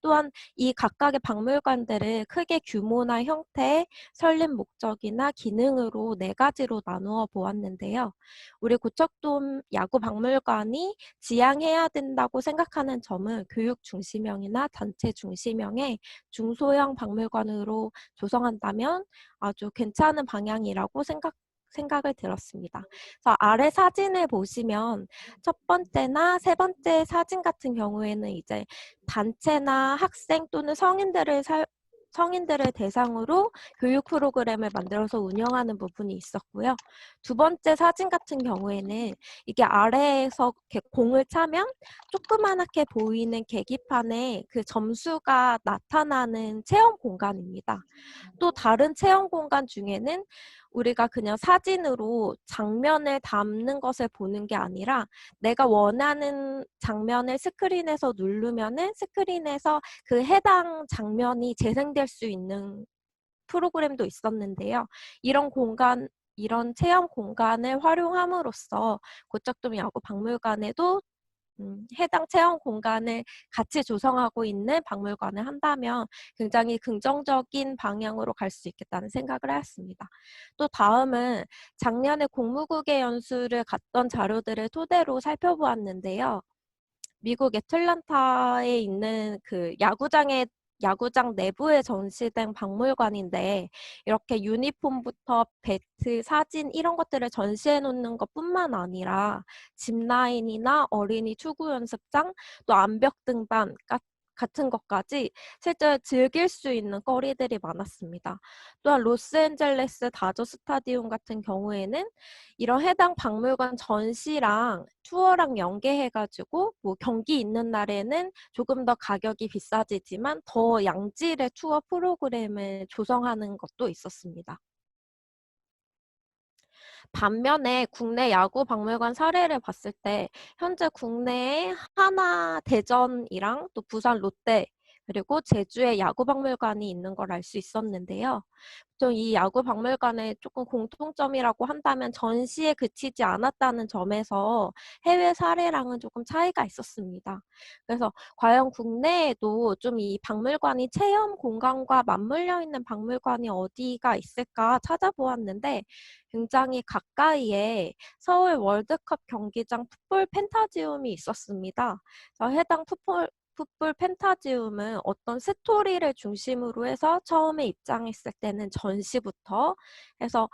또한 이 각각의 박물관들을 크게 규모나 형태, 설립 목적이나 기능으로 네 가지로 나누어 보았는데요. 우리 고척돔 야구박물관이 지향해야 된다고 생각하는 점은 교육 중심형이나 단체 중심형의 중소형 박물관으로 조성한다면 아주 괜찮은 방향이라고 생각을 들었습니다. 그래서 아래 사진을 보시면 첫 번째나 세 번째 사진 같은 경우에는 이제 단체나 학생 또는 성인들을 대상으로 교육 프로그램을 만들어서 운영하는 부분이 있었고요. 두 번째 사진 같은 경우에는 이게 아래에서 이렇게 공을 차면 조그맣게 보이는 계기판에 그 점수가 나타나는 체험 공간입니다. 또 다른 체험 공간 중에는 우리가 그냥 사진으로 장면을 담는 것을 보는 게 아니라 내가 원하는 장면을 스크린에서 누르면은 스크린에서 그 해당 장면이 재생될 수 있는 프로그램도 있었는데요. 이런 체험 공간을 활용함으로써 고척돔 야구박물관에도 해당 체험 공간을 같이 조성하고 있는 박물관을 한다면 굉장히 긍정적인 방향으로 갈 수 있겠다는 생각을 하였습니다. 또 다음은 작년에 공무국의 연수를 갔던 자료들을 토대로 살펴보았는데요. 미국 애틀랜타에 있는 그 야구장 내부에 전시된 박물관인데 이렇게 유니폼부터 배트, 사진 이런 것들을 전시해 놓는 것뿐만 아니라 짚라인이나 어린이 투구 연습장, 또 암벽 등반 같은 것까지 실제 즐길 수 있는 거리들이 많았습니다. 또한 로스앤젤레스 다저 스타디움 같은 경우에는 이런 해당 박물관 전시랑 투어랑 연계해가지고 뭐 경기 있는 날에는 조금 더 가격이 비싸지지만 더 양질의 투어 프로그램을 조성하는 것도 있었습니다. 반면에 국내 야구 박물관 사례를 봤을 때 현재 국내에 하나 대전이랑 또 부산 롯데 그리고 제주에 야구 박물관이 있는 걸 알 수 있었는데요. 또 이 야구 박물관의 조금 공통점이라고 한다면 전시에 그치지 않았다는 점에서 해외 사례랑은 조금 차이가 있었습니다. 그래서 과연 국내에도 좀 이 박물관이 체험 공간과 맞물려 있는 박물관이 어디가 있을까 찾아보았는데 굉장히 가까이에 서울 월드컵 경기장 풋볼 펜타지움이 있었습니다. 그래서 해당 풋볼 펜타지움은 어떤 스토리를 중심으로 해서 처음에 입장했을 때는 전시부터 해서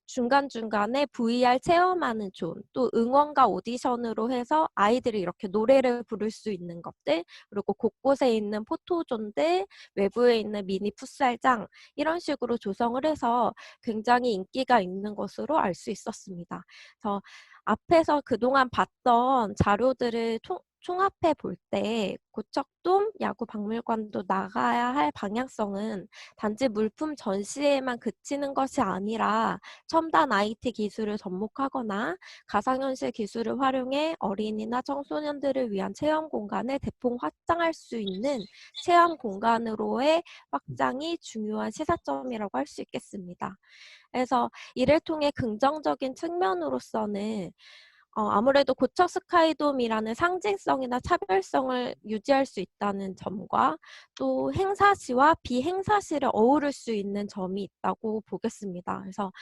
중간중간에 VR 체험하는 존, 또 응원가 오디션으로 해서 아이들이 이렇게 노래를 부를 수 있는 것들, 그리고 곳곳에 있는 포토존들, 외부에 있는 미니 풋살장 이런 식으로 조성을 해서 굉장히 인기가 있는 것으로 알 수 있었습니다. 그래서 앞에서 그동안 봤던 자료들을 총합해 볼 때 고척돔 야구박물관도 나가야 할 방향성은 단지 물품 전시에만 그치는 것이 아니라 첨단 IT 기술을 접목하거나 가상현실 기술을 활용해 어린이나 청소년들을 위한 체험 공간을 대폭 확장할 수 있는 체험 공간으로의 확장이 중요한 시사점이라고 할 수 있겠습니다. 그래서 이를 통해 긍정적인 측면으로서는 아무래도 고척 스카이돔이라는 상징성이나 차별성을 유지할 수 있다는 점과 또 행사시와 비행사시를 어우를 수 있는 점이 있다고 보겠습니다. 그래서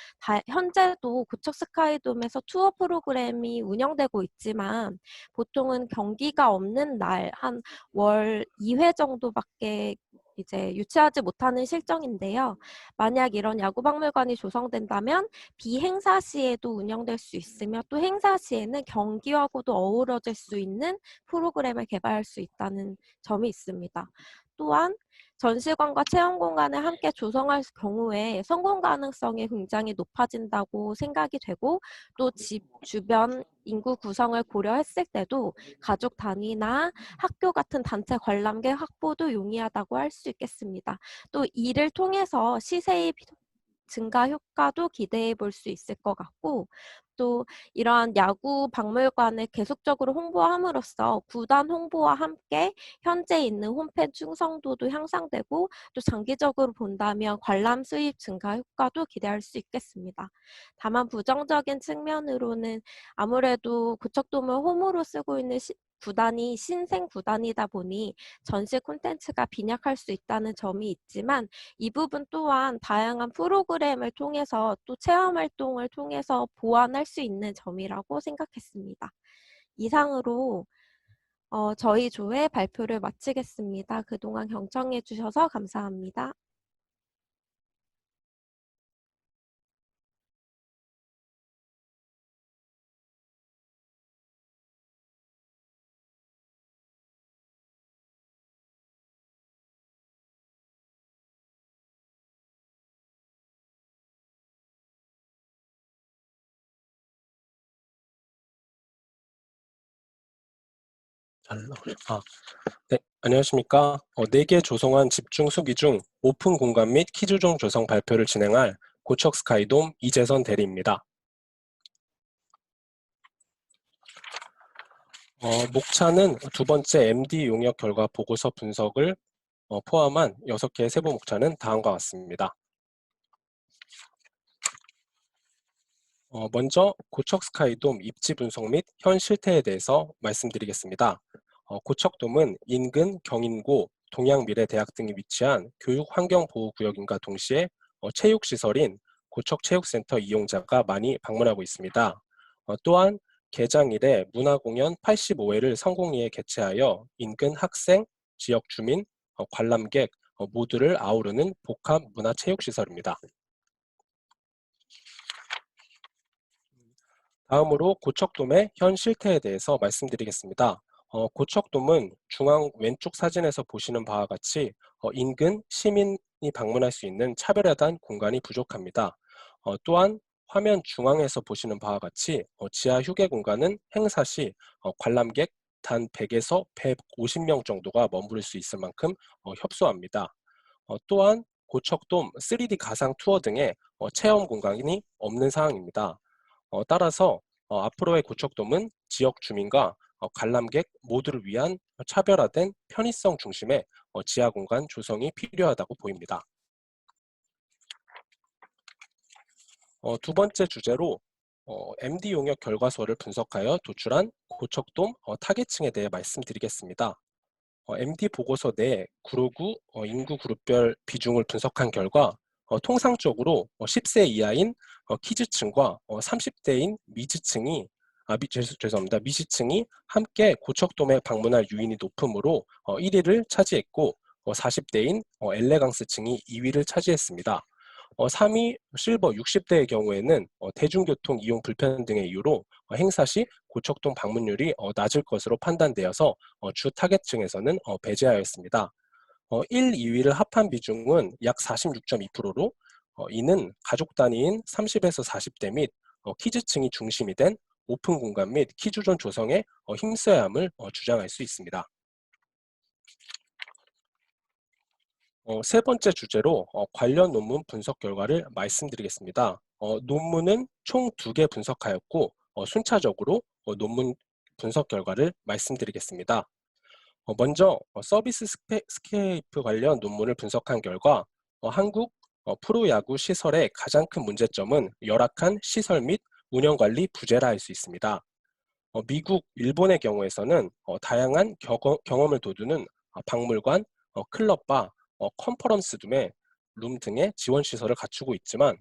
현재도 고척 스카이돔에서 투어 프로그램이 운영되고 있지만 보통은 경기가 없는 날 한 월 2회 정도밖에 이제 유치하지 못하는 실정인데요. 만약 이런 야구박물관이 조성된다면 비행사 시에도 운영될 수 있으며 또 행사 시에는 경기하고도 어우러질 수 있는 프로그램을 개발할 수 있다는 점이 있습니다. 또한 전시관과 체험 공간을 함께 조성할 경우에 성공 가능성이 굉장히 높아진다고 생각이 되고 또 집 주변 인구 구성을 고려했을 때도 가족 단위나 학교 같은 단체 관람객 확보도 용이하다고 할 수 있겠습니다. 또 이를 통해서 시세의 증가 효과도 기대해 볼 수 있을 것 같고 또 이러한 야구 박물관을 계속적으로 홍보함으로써 구단 홍보와 함께 현재 있는 홈팬 충성도도 향상되고 또 장기적으로 본다면 관람 수입 증가 효과도 기대할 수 있겠습니다. 다만 부정적인 측면으로는 아무래도 고척돔을 홈으로 쓰고 있는 구단이 신생 구단이다 보니 전시 콘텐츠가 빈약할 수 있다는 점이 있지만 이 부분 또한 다양한 프로그램을 통해서 또 체험 활동을 통해서 보완할 수 있는 점이라고 생각했습니다. 이상으로 저희 조의 발표를 마치겠습니다. 그동안 경청해 주셔서 감사합니다. 네, 안녕하십니까. 4개 조성한 집중 수기 중 오픈 공간 및 키조종 조성 발표를 진행할 고척 스카이돔 이재선 대리입니다. 목차는 두 번째 MD 용역 결과 보고서 분석을 포함한 6개의 세부 목차는 다음과 같습니다. 먼저 고척 스카이돔 입지 분석 및 현 실태에 대해서 말씀드리겠습니다. 고척돔은 인근 경인고, 동양미래대학 등이 위치한 교육환경보호구역인과 동시에 체육시설인 고척체육센터 이용자가 많이 방문하고 있습니다. 또한 개장 이래 문화공연 85회를 성공리에 개최하여 인근 학생, 지역 주민, 관람객 모두를 아우르는 복합 문화체육시설입니다. 다음으로 고척돔의 현 실태에 대해서 말씀드리겠습니다. 고척돔은 중앙 왼쪽 사진에서 보시는 바와 같이 인근 시민이 방문할 수 있는 차별화된 공간이 부족합니다. 또한 화면 중앙에서 보시는 바와 같이 지하 휴게 공간은 행사 시 관람객 단 100에서 150명 정도가 머무를 수 있을 만큼 협소합니다. 또한 고척돔 3D 가상 투어 등의 체험 공간이 없는 상황입니다. 따라서 앞으로의 고척돔은 지역 주민과 관람객 모두를 위한 차별화된 편의성 중심의 지하 공간 조성이 필요하다고 보입니다. 두 번째 주제로 MD 용역 결과서를 분석하여 도출한 고척돔 타겟층에 대해 말씀드리겠습니다. MD 보고서 내 구로구 인구 그룹별 비중을 분석한 결과 통상적으로 10세 이하인 키즈층과 30대인 미시층이 함께 고척돔에 방문할 유인이 높으므로 1위를 차지했고 40대인 엘레강스층이 2위를 차지했습니다. 3위 실버 60대의 경우에는 대중교통 이용 불편 등의 이유로 행사 시 고척돔 방문율이 낮을 것으로 판단되어서 주 타겟층에서는 배제하였습니다. 1, 2위를 합한 비중은 약 46.2%로 이는 가족 단위인 30에서 40대 및 키즈층이 중심이 된 오픈 공간 및 키조존 조성에 힘써야 함을 주장할 수 있습니다. 세 번째 주제로 관련 논문 분석 결과를 말씀드리겠습니다. 논문은 총 2개 분석하였고 순차적으로 논문 분석 결과를 말씀드리겠습니다. 먼저 서비스 스케이프 관련 논문을 분석한 결과 한국 프로야구 시설의 가장 큰 문제점은 열악한 시설 및 운영관리 부재라 할 수 있습니다. 미국, 일본의 경우에서는 다양한 경험을 돋우는 박물관, 클럽바, 컨퍼런스 룸 등의 지원시설을 갖추고 있지만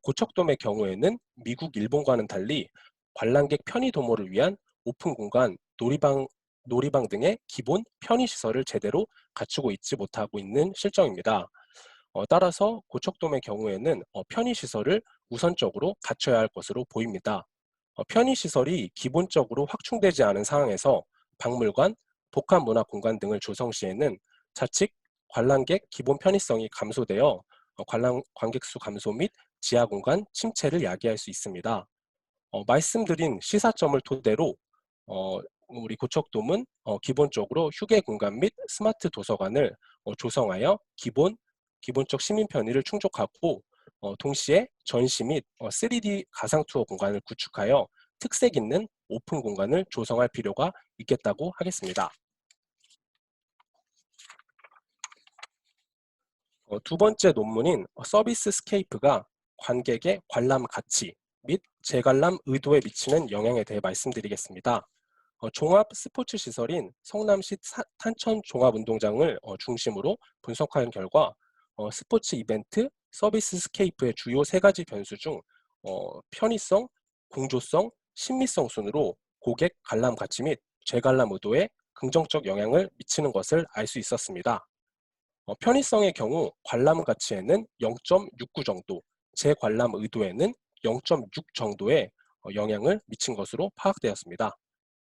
고척돔의 경우에는 미국, 일본과는 달리 관람객 편의 도모를 위한 오픈 공간, 놀이방 등의 기본 편의시설을 제대로 갖추고 있지 못하고 있는 실정입니다. 따라서 고척돔의 경우에는 편의시설을 우선적으로 갖춰야 할 것으로 보입니다. 편의시설이 기본적으로 확충되지 않은 상황에서 박물관, 복합문화공간 등을 조성 시에는 자칫 관람객 기본 편의성이 감소되어 관객 수 감소 및 지하공간 침체를 야기할 수 있습니다. 말씀드린 시사점을 토대로 우리 고척돔은 기본적으로 휴게 공간 및 스마트 도서관을 조성하여 기본적 시민 편의를 충족하고 동시에 전시 및 3D 가상 투어 공간을 구축하여 특색 있는 오픈 공간을 조성할 필요가 있겠다고 하겠습니다. 두 번째 논문인 서비스 스케이프가 관객의 관람 가치 및 재관람 의도에 미치는 영향에 대해 말씀드리겠습니다. 종합 스포츠 시설인 성남시 탄천 종합운동장을 중심으로 분석한 결과 스포츠 이벤트, 서비스 스케이프의 주요 3가지 변수 중 편의성, 공조성, 신미성 순으로 고객 관람 가치 및 재관람 의도에 긍정적 영향을 미치는 것을 알 수 있었습니다. 편의성의 경우 관람 가치에는 0.69 정도, 재관람 의도에는 0.6 정도의 영향을 미친 것으로 파악되었습니다.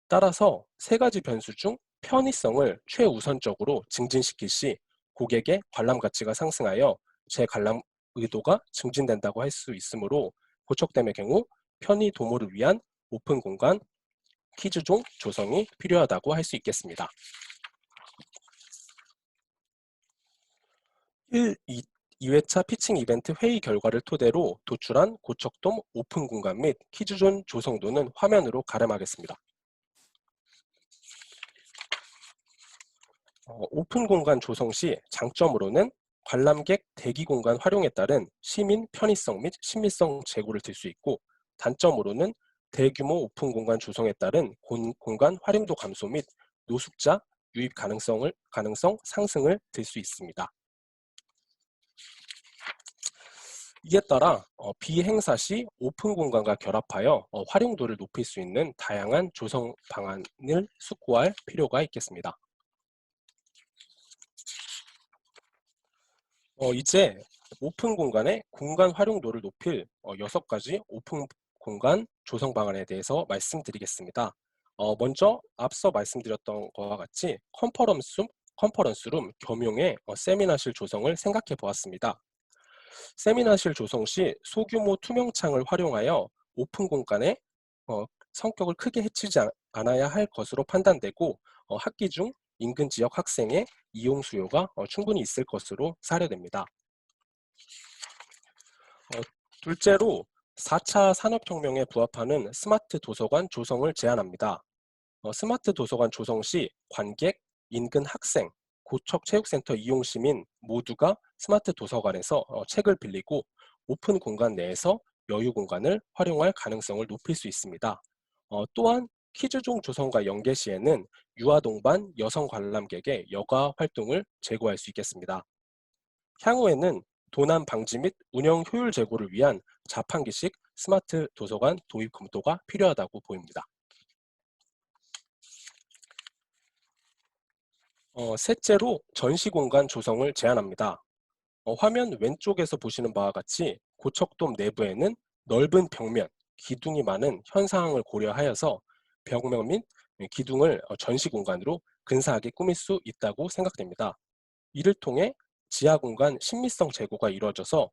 따라서 3가지 변수 중 편의성을 최우선적으로 증진시킬 시 고객의 관람 가치가 상승하여 재관람 의도가 증진된다고 할 수 있으므로 고척댐의 경우 편의 도모를 위한 오픈 공간 퀴즈존 조성이 필요하다고 할 수 있겠습니다. 2회차 피칭 이벤트 회의 결과를 토대로 도출한 고척돔 오픈 공간 및 퀴즈존 조성도는 화면으로 가름하겠습니다. 오픈 공간 조성 시 장점으로는 관람객 대기 공간 활용에 따른 시민 편의성 및 친밀성 제고를 들 수 있고, 단점으로는 대규모 오픈 공간 조성에 따른 공간 활용도 감소 및 노숙자 유입 가능성 상승을 들 수 있습니다. 이에 따라 비행사 시 오픈 공간과 결합하여 활용도를 높일 수 있는 다양한 조성 방안을 숙고할 필요가 있겠습니다. 이제 오픈 공간의 공간 활용도를 높일 6가지 오픈 공간 조성 방안에 대해서 말씀드리겠습니다. 먼저 앞서 말씀드렸던 것과 같이 컨퍼런스룸 겸용의 세미나실 조성을 생각해 보았습니다. 세미나실 조성 시 소규모 투명창을 활용하여 오픈 공간의 성격을 크게 해치지 않아야 할 것으로 판단되고, 학기 중 인근 지역 학생의 이용 수요가 충분히 있을 것으로 사료됩니다. 둘째로 4차 산업혁명에 부합하는 스마트 도서관 조성을 제안합니다. 스마트 도서관 조성 시 관객, 인근 학생, 고척체육센터 이용 시민 모두가 스마트 도서관에서 책을 빌리고 오픈 공간 내에서 여유 공간을 활용할 가능성을 높일 수 있습니다. 또한 퀴즈존 조성과 연계 시에는 유아 동반 여성 관람객의 여가 활동을 제고할 수 있겠습니다. 향후에는 도난 방지 및 운영 효율 제고를 위한 자판기식 스마트 도서관 도입 검토가 필요하다고 보입니다. 셋째로 전시 공간 조성을 제안합니다. 화면 왼쪽에서 보시는 바와 같이 고척돔 내부에는 넓은 벽면, 기둥이 많은 현 상황을 고려하여서 벽면 및 기둥을 전시 공간으로 근사하게 꾸밀 수 있다고 생각됩니다. 이를 통해 지하 공간 신미성 제고가 이루어져서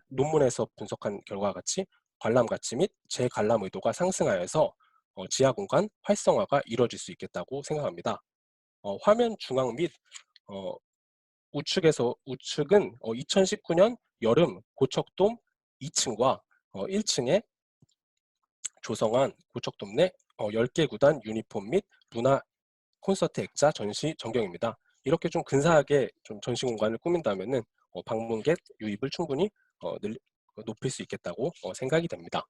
논문에서 분석한 결과와 같이 관람 가치 및 재관람 의도가 상승하여서 지하 공간 활성화가 이루어질 수 있겠다고 생각합니다. 화면 중앙 및 우측은 2019년 여름 고척돔 2층과 1층에 조성한 고척돔 내 10개 구단 유니폼 및 문화 콘서트 액자 전시 전경입니다. 이렇게 좀 근사하게 좀 전시 공간을 꾸민다면은 방문객 유입을 충분히 높일 수 있겠다고 생각이 됩니다.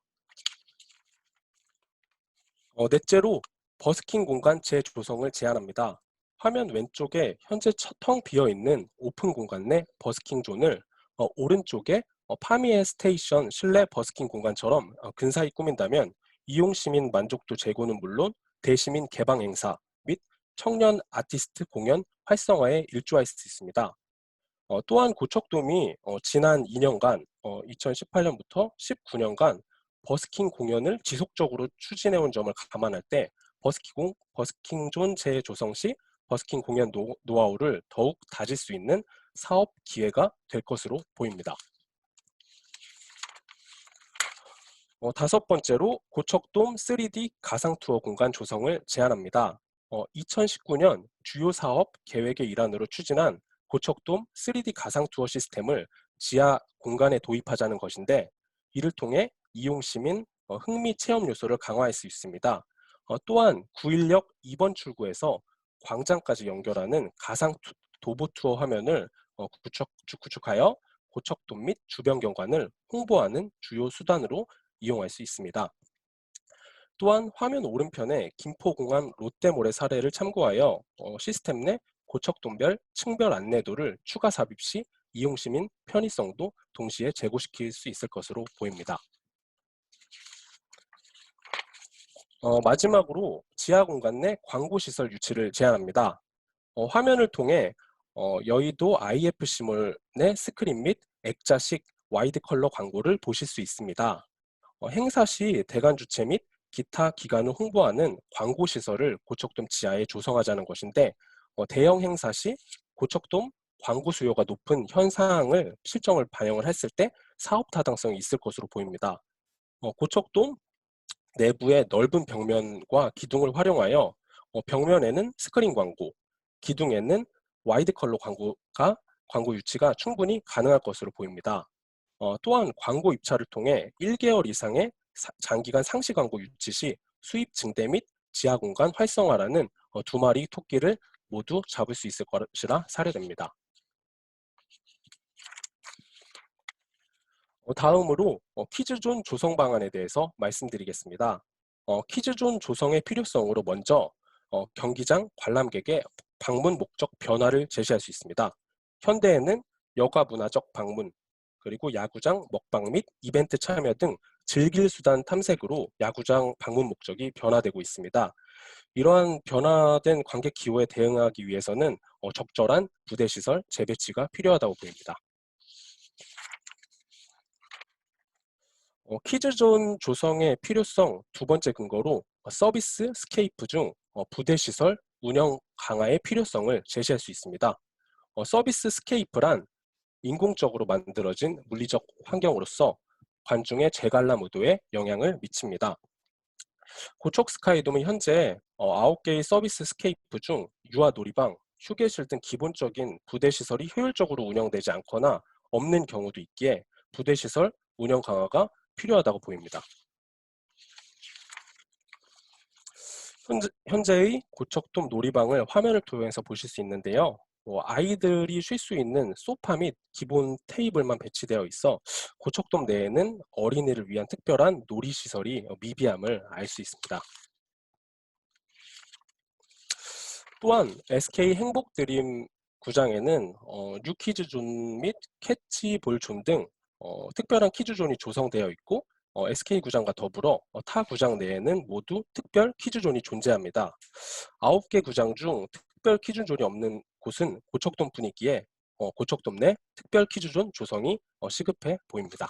넷째로 버스킹 공간 재조성을 제안합니다. 화면 왼쪽에 현재 텅 비어있는 오픈 공간 내 버스킹 존을 오른쪽에 파미에 스테이션 실내 버스킹 공간처럼 근사히 꾸민다면 이용 시민 만족도 제고는 물론 대시민 개방 행사 및 청년 아티스트 공연 활성화에 일조할 수 있습니다. 또한 고척돔이 지난 2년간 2018년부터 19년간 버스킹 공연을 지속적으로 추진해온 점을 감안할 때 버스킹존 재조성 시 버스킹 공연 노하우를 더욱 다질 수 있는 사업 기회가 될 것으로 보입니다. 다섯 번째로 고척돔 3D 가상 투어 공간 조성을 제안합니다. 2019년 주요 사업 계획의 일환으로 추진한 고척돔 3D 가상 투어 시스템을 지하 공간에 도입하자는 것인데, 이를 통해 이용 시민 흥미 체험 요소를 강화할 수 있습니다. 또한 9일역 2번 출구에서 광장까지 연결하는 가상 도보 투어 화면을 구축하여 고척돔 및 주변 경관을 홍보하는 주요 수단으로 이용할 수 있습니다. 또한 화면 오른편에 김포공항 롯데몰의 사례를 참고하여 시스템 내 고척돔별 층별 안내도를 추가 삽입 시 이용 시민 편의성도 동시에 제고시킬 수 있을 것으로 보입니다. 마지막으로 지하 공간 내 광고 시설 유치를 제안합니다. 화면을 통해 여의도 IFC몰 내 스크린 및 액자식 와이드 컬러 광고를 보실 수 있습니다. 행사 시 대관 주최 및 기타 기관을 홍보하는 광고 시설을 고척돔 지하에 조성하자는 것인데, 대형 행사 시 고척돔 광고 수요가 높은 현상을 실정을 반영을 했을 때 사업 타당성이 있을 것으로 보입니다. 고척돔 내부의 넓은 벽면과 기둥을 활용하여 벽면에는 스크린 광고, 기둥에는 와이드 컬러 광고 유치가 충분히 가능할 것으로 보입니다. 또한 광고 입찰을 통해 1개월 이상의 장기간 상시 광고 유치 시 수입 증대 및 지하 공간 활성화라는 두 마리 토끼를 모두 잡을 수 있을 것이라 사례됩니다. 다음으로 퀴즈존 조성 방안에 대해서 말씀드리겠습니다. 퀴즈존 조성의 필요성으로 먼저 경기장 관람객의 방문 목적 변화를 제시할 수 있습니다. 현대에는 여가 문화적 방문, 그리고 야구장 먹방 및 이벤트 참여 등 즐길 수단 탐색으로 야구장 방문 목적이 변화되고 있습니다. 이러한 변화된 관객 기호에 대응하기 위해서는 적절한 부대 시설 재배치가 필요하다고 보입니다. 퀴즈존 조성의 필요성 두 번째 근거로 서비스 스케이프 중 부대 시설 운영 강화의 필요성을 제시할 수 있습니다. 서비스 스케이프란 인공적으로 만들어진 물리적 환경으로서 관중의 재관람 의도에 영향을 미칩니다. 고척 스카이돔은 현재 9개의 서비스 스케이프 중 유아 놀이방, 휴게실 등 기본적인 부대 시설이 효율적으로 운영되지 않거나 없는 경우도 있기에 부대 시설 운영 강화가 필요하다고 보입니다. 현재의 고척돔 놀이방을 화면을 통해서 보실 수 있는데요. 아이들이 쉴 수 있는 소파 및 기본 테이블만 배치되어 있어 고척돔 내에는 어린이를 위한 특별한 놀이시설이 미비함을 알 수 있습니다. 또한 SK 행복드림 구장에는 뉴키즈존 및 캐치볼존 등 특별한 키즈존이 조성되어 있고 SK 구장과 더불어 타 구장 내에는 모두 특별 키즈존이 존재합니다. 9개 구장 중 특별 키즈존이 없는 곳은 고척돔 분위기에 고척돔 내 특별 키즈존 조성이 시급해 보입니다.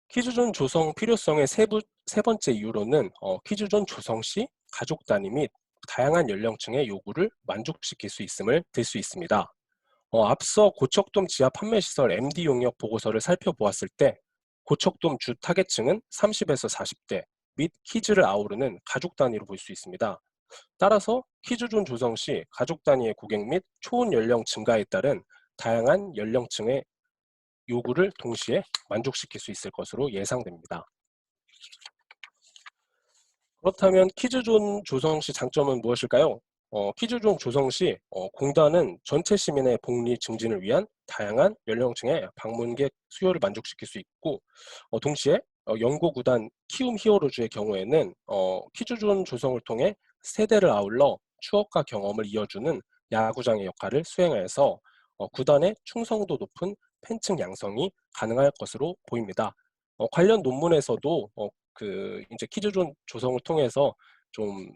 퀴즈존 조성 필요성의 세 번째 이유로는 퀴즈존 조성 시 가족 단위 및 다양한 연령층의 요구를 만족시킬 수 있음을 들 수 있습니다. 앞서 고척돔 지하 판매시설 MD 용역 보고서를 살펴보았을 때 고척돔 주 타겟층은 30에서 40대 및 키즈를 아우르는 가족 단위로 볼 수 있습니다. 따라서 퀴즈존 조성 시 가족 단위의 고객 및 초혼 연령 증가에 따른 다양한 연령층의 요구를 동시에 만족시킬 수 있을 것으로 예상됩니다. 그렇다면 퀴즈존 조성 시 장점은 무엇일까요? 퀴즈존 조성 시 공단은 전체 시민의 복리 증진을 위한 다양한 연령층의 방문객 수요를 만족시킬 수 있고 동시에 연고구단 키움 히어로즈의 경우에는 퀴즈존 조성을 통해 세대를 아울러 추억과 경험을 이어주는 야구장의 역할을 수행하여서 구단의 충성도 높은 팬층 양성이 가능할 것으로 보입니다. 관련 논문에서도 이제 퀴즈존 조성을 통해서 좀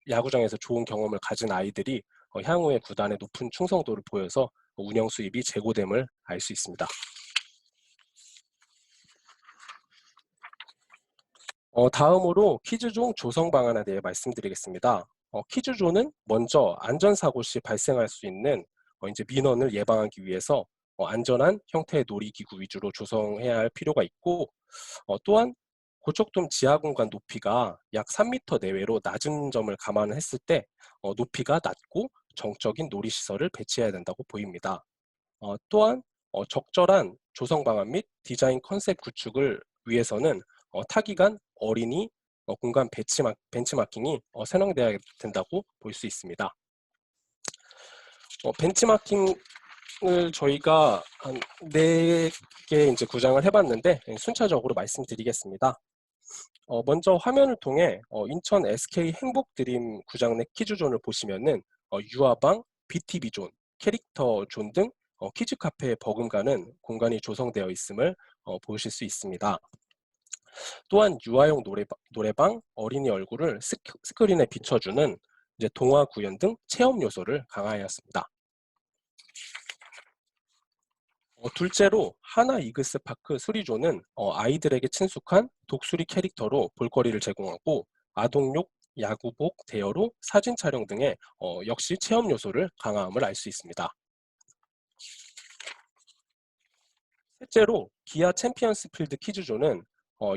야구장에서 좋은 경험을 가진 아이들이 향후에 구단의 높은 충성도를 보여서 운영 수입이 제고됨을 알 수 있습니다. 다음으로 퀴즈존 조성 방안에 대해 말씀드리겠습니다. 퀴즈존은 먼저 안전사고 시 발생할 수 있는 이제 민원을 예방하기 위해서 안전한 형태의 놀이기구 위주로 조성해야 할 필요가 있고 또한 고척돔 지하공간 높이가 약 3m 내외로 낮은 점을 감안했을 때 높이가 낮고 정적인 놀이시설을 배치해야 된다고 보입니다. 또한 적절한 조성 방안 및 디자인 컨셉 구축을 위해서는 타기관 어린이 공간 벤치마킹이 선행되어야 된다고 볼 수 있습니다. 벤치마킹 저희가 한 4개 이제 구장을 해봤는데 순차적으로 말씀드리겠습니다. 먼저 화면을 통해 인천 SK 행복드림 구장 내 키즈존을 보시면은 유아방, BTV존, 캐릭터존 등 키즈 카페에 버금가는 공간이 조성되어 있음을 보실 수 있습니다. 또한 유아용 노래방, 어린이 얼굴을 스크린에 비춰주는 이제 동화 구연 등 체험 요소를 강화하였습니다. 둘째로 하나 이글스 파크 수리존은 아이들에게 친숙한 독수리 캐릭터로 볼거리를 제공하고 아동용 야구복 대여로 사진 촬영 등의 역시 체험 요소를 강화함을 알 수 있습니다. 셋째로 기아 챔피언스 필드 키즈존은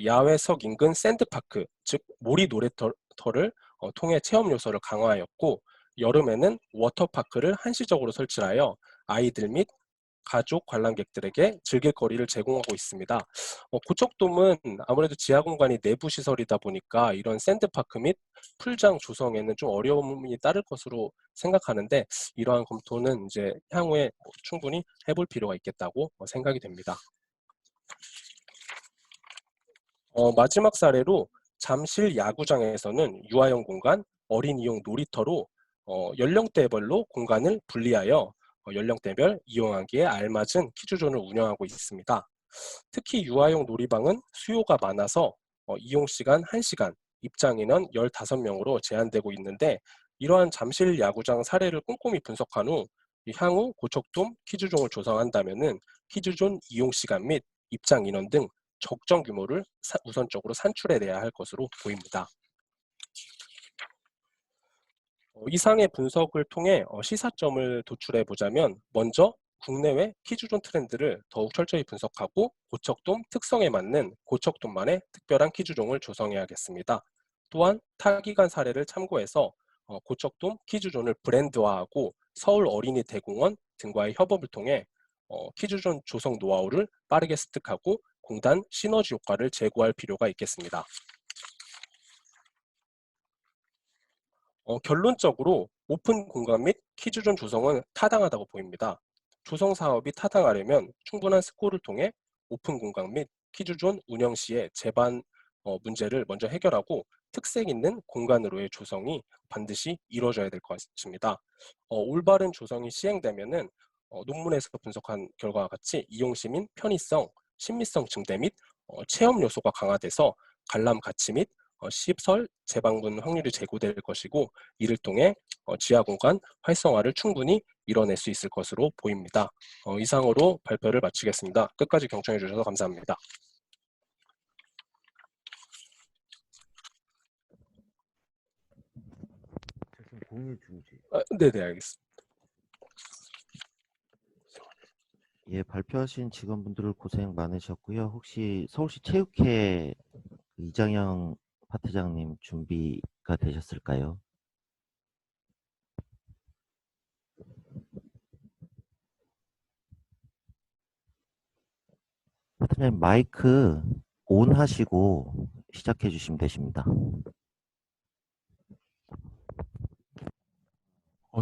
야외석 인근 샌드파크, 즉 모리 놀이터를 통해 체험 요소를 강화하였고 여름에는 워터파크를 한시적으로 설치하여 아이들 및 가족 관람객들에게 즐길 거리를 제공하고 있습니다. 고척돔은 아무래도 지하 공간이 내부 시설이다 보니까 이런 샌드파크 및 풀장 조성에는 좀 어려움이 따를 것으로 생각하는데 이러한 검토는 이제 향후에 충분히 해볼 필요가 있겠다고 생각이 됩니다. 마지막 사례로 잠실 야구장에서는 유아용 공간, 어린이용 놀이터로 연령대별로 공간을 분리하여 연령대별 이용하기에 알맞은 키즈존을 운영하고 있습니다. 특히 유아용 놀이방은 수요가 많아서 이용시간 1시간, 입장인원 15명으로 제한되고 있는데 이러한 잠실 야구장 사례를 꼼꼼히 분석한 후 향후 고척돔 키즈존을 조성한다면 키즈존 이용시간 및 입장인원 등 적정 규모를 우선적으로 산출해내야 할 것으로 보입니다. 이상의 분석을 통해 시사점을 도출해 보자면 먼저 국내외 키즈존 트렌드를 더욱 철저히 분석하고 고척돔 특성에 맞는 고척돔만의 특별한 키즈존을 조성해야겠습니다. 또한 타기관 사례를 참고해서 고척돔 키즈존을 브랜드화하고 서울 어린이 대공원 등과의 협업을 통해 키즈존 조성 노하우를 빠르게 습득하고 공단 시너지 효과를 제고할 필요가 있겠습니다. 결론적으로 오픈 공간 및 키즈존 조성은 타당하다고 보입니다. 조성 사업이 타당하려면 충분한 스코어를 통해 오픈 공간 및 키즈존 운영 시에 제반 문제를 먼저 해결하고 특색 있는 공간으로의 조성이 반드시 이루어져야 될 것입니다. 올바른 조성이 시행되면은 논문에서 분석한 결과와 같이 이용시민 편의성, 친밀성 증대 및 체험 요소가 강화돼서 관람 가치 및 시설 재방문 확률이 제고될 것이고 이를 통해 지하 공간 활성화를 충분히 이뤄낼 수 있을 것으로 보입니다. 이상으로 발표를 마치겠습니다. 끝까지 경청해 주셔서 감사합니다. 지금 공유 중지. 네네, 알겠습니다. 예, 발표하신 직원분들 고생 많으셨고요. 혹시 서울시 체육회 이장영 파트장님 준비가 되셨을까요? 파트장님 마이크 온 하시고 시작해 주시면 되십니다.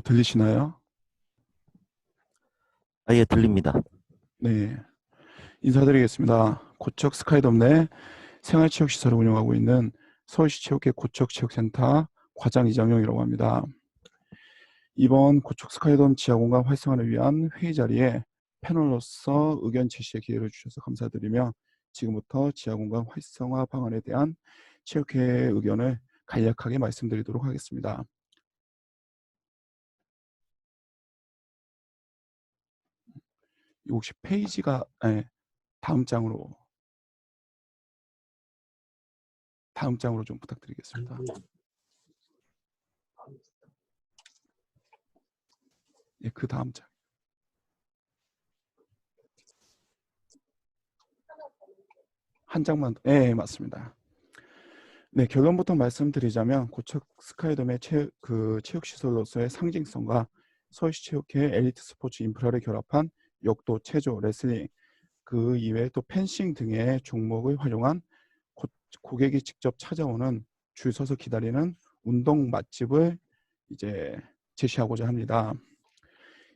들리시나요? 예, 들립니다. 네, 인사드리겠습니다. 고척 스카이돔 내 생활체육시설을 운영하고 있는 서울시 체육회 고척체육센터 과장 이장용이라고 합니다. 이번 고척 스카이돔 지하공간 활성화를 위한 회의 자리에 패널로서 의견 제시의 기회를 주셔서 감사드리며 지금부터 지하공간 활성화 방안에 대한 체육회의 의견을 간략하게 말씀드리도록 하겠습니다. 혹시 페이지가 다음 장으로 좀 부탁드리겠습니다. 예, 그 다음 장. 한 장만. 예, 맞습니다. 네, 결론부터 말씀드리자면 고척 스카이돔의 체육시설로서의 상징성과 서울시 체육회의 엘리트 스포츠 인프라를 결합한 역도, 체조, 레슬링, 그 이외에 또 펜싱 등의 종목을 활용한 고객이 직접 찾아오는 줄 서서 기다리는 운동 맛집을 이제 제시하고자 합니다.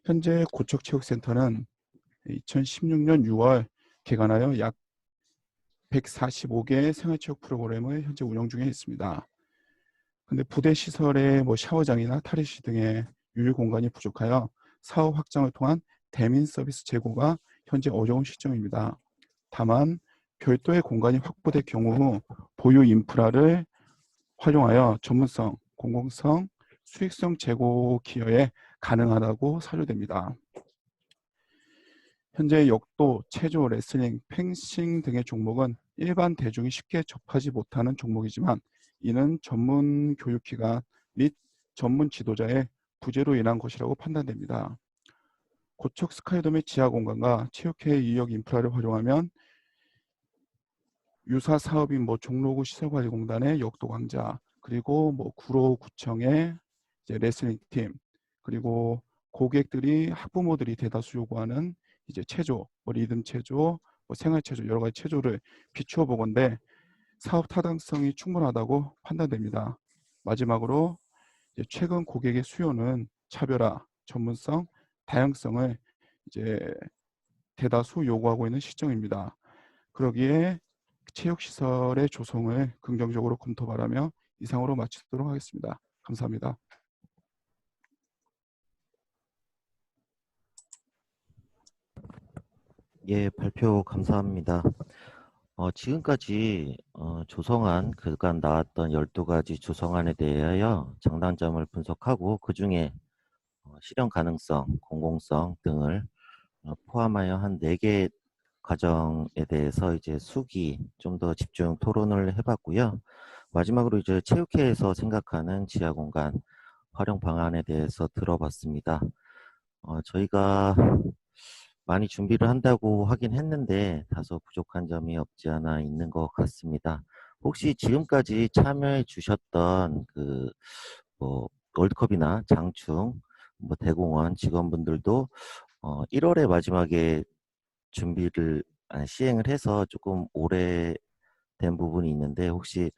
현재 고척체육센터는 2016년 6월 개관하여 약 145개의 생활체육 프로그램을 현재 운영 중에 있습니다. 근데 부대 시설에 샤워장이나 탈의실 등의 유일 공간이 부족하여 사업 확장을 통한 대민 서비스 제공가 현재 어려운 시점입니다. 다만 별도의 공간이 확보될 경우 보유 인프라를 활용하여 전문성, 공공성, 수익성 제고 기여에 가능하다고 사료됩니다. 현재 역도, 체조, 레슬링, 펜싱 등의 종목은 일반 대중이 쉽게 접하지 못하는 종목이지만 이는 전문 교육기관 및 전문 지도자의 부재로 인한 것이라고 판단됩니다. 고척 스카이돔의 지하 공간과 체육회의 인력 인프라를 활용하면 유사 사업인 종로구 시설관리공단의 역도 강좌, 그리고 구로구청의 이제 레슬링 팀, 그리고 고객들이 학부모들이 대다수 요구하는 이제 체조, 리듬 체조, 생활 체조 여러 가지 체조를 비추어 보건대 사업 타당성이 충분하다고 판단됩니다. 마지막으로 이제 최근 고객의 수요는 차별화, 전문성, 다양성을 이제 대다수 요구하고 있는 시점입니다. 그러기에 체육시설의 조성을 긍정적으로 검토 바라며 이상으로 마치도록 하겠습니다. 감사합니다. 예, 발표 감사합니다. 지금까지 조성안 그간 나왔던 12가지 조성안에 대하여 장단점을 분석하고 그중에 실현 가능성, 공공성 등을 포함하여 한 4개 과정에 대해서 이제 수기 좀 더 집중 토론을 해봤고요. 마지막으로 이제 체육회에서 생각하는 지하 공간 활용 방안에 대해서 들어봤습니다. 저희가 많이 준비를 한다고 하긴 했는데 다소 부족한 점이 없지 않아 있는 것 같습니다. 혹시 지금까지 참여해 주셨던 월드컵이나 장충, 대공원 직원분들도 1월의 마지막에 시행을 해서 조금 오래된 부분이 있는데 혹시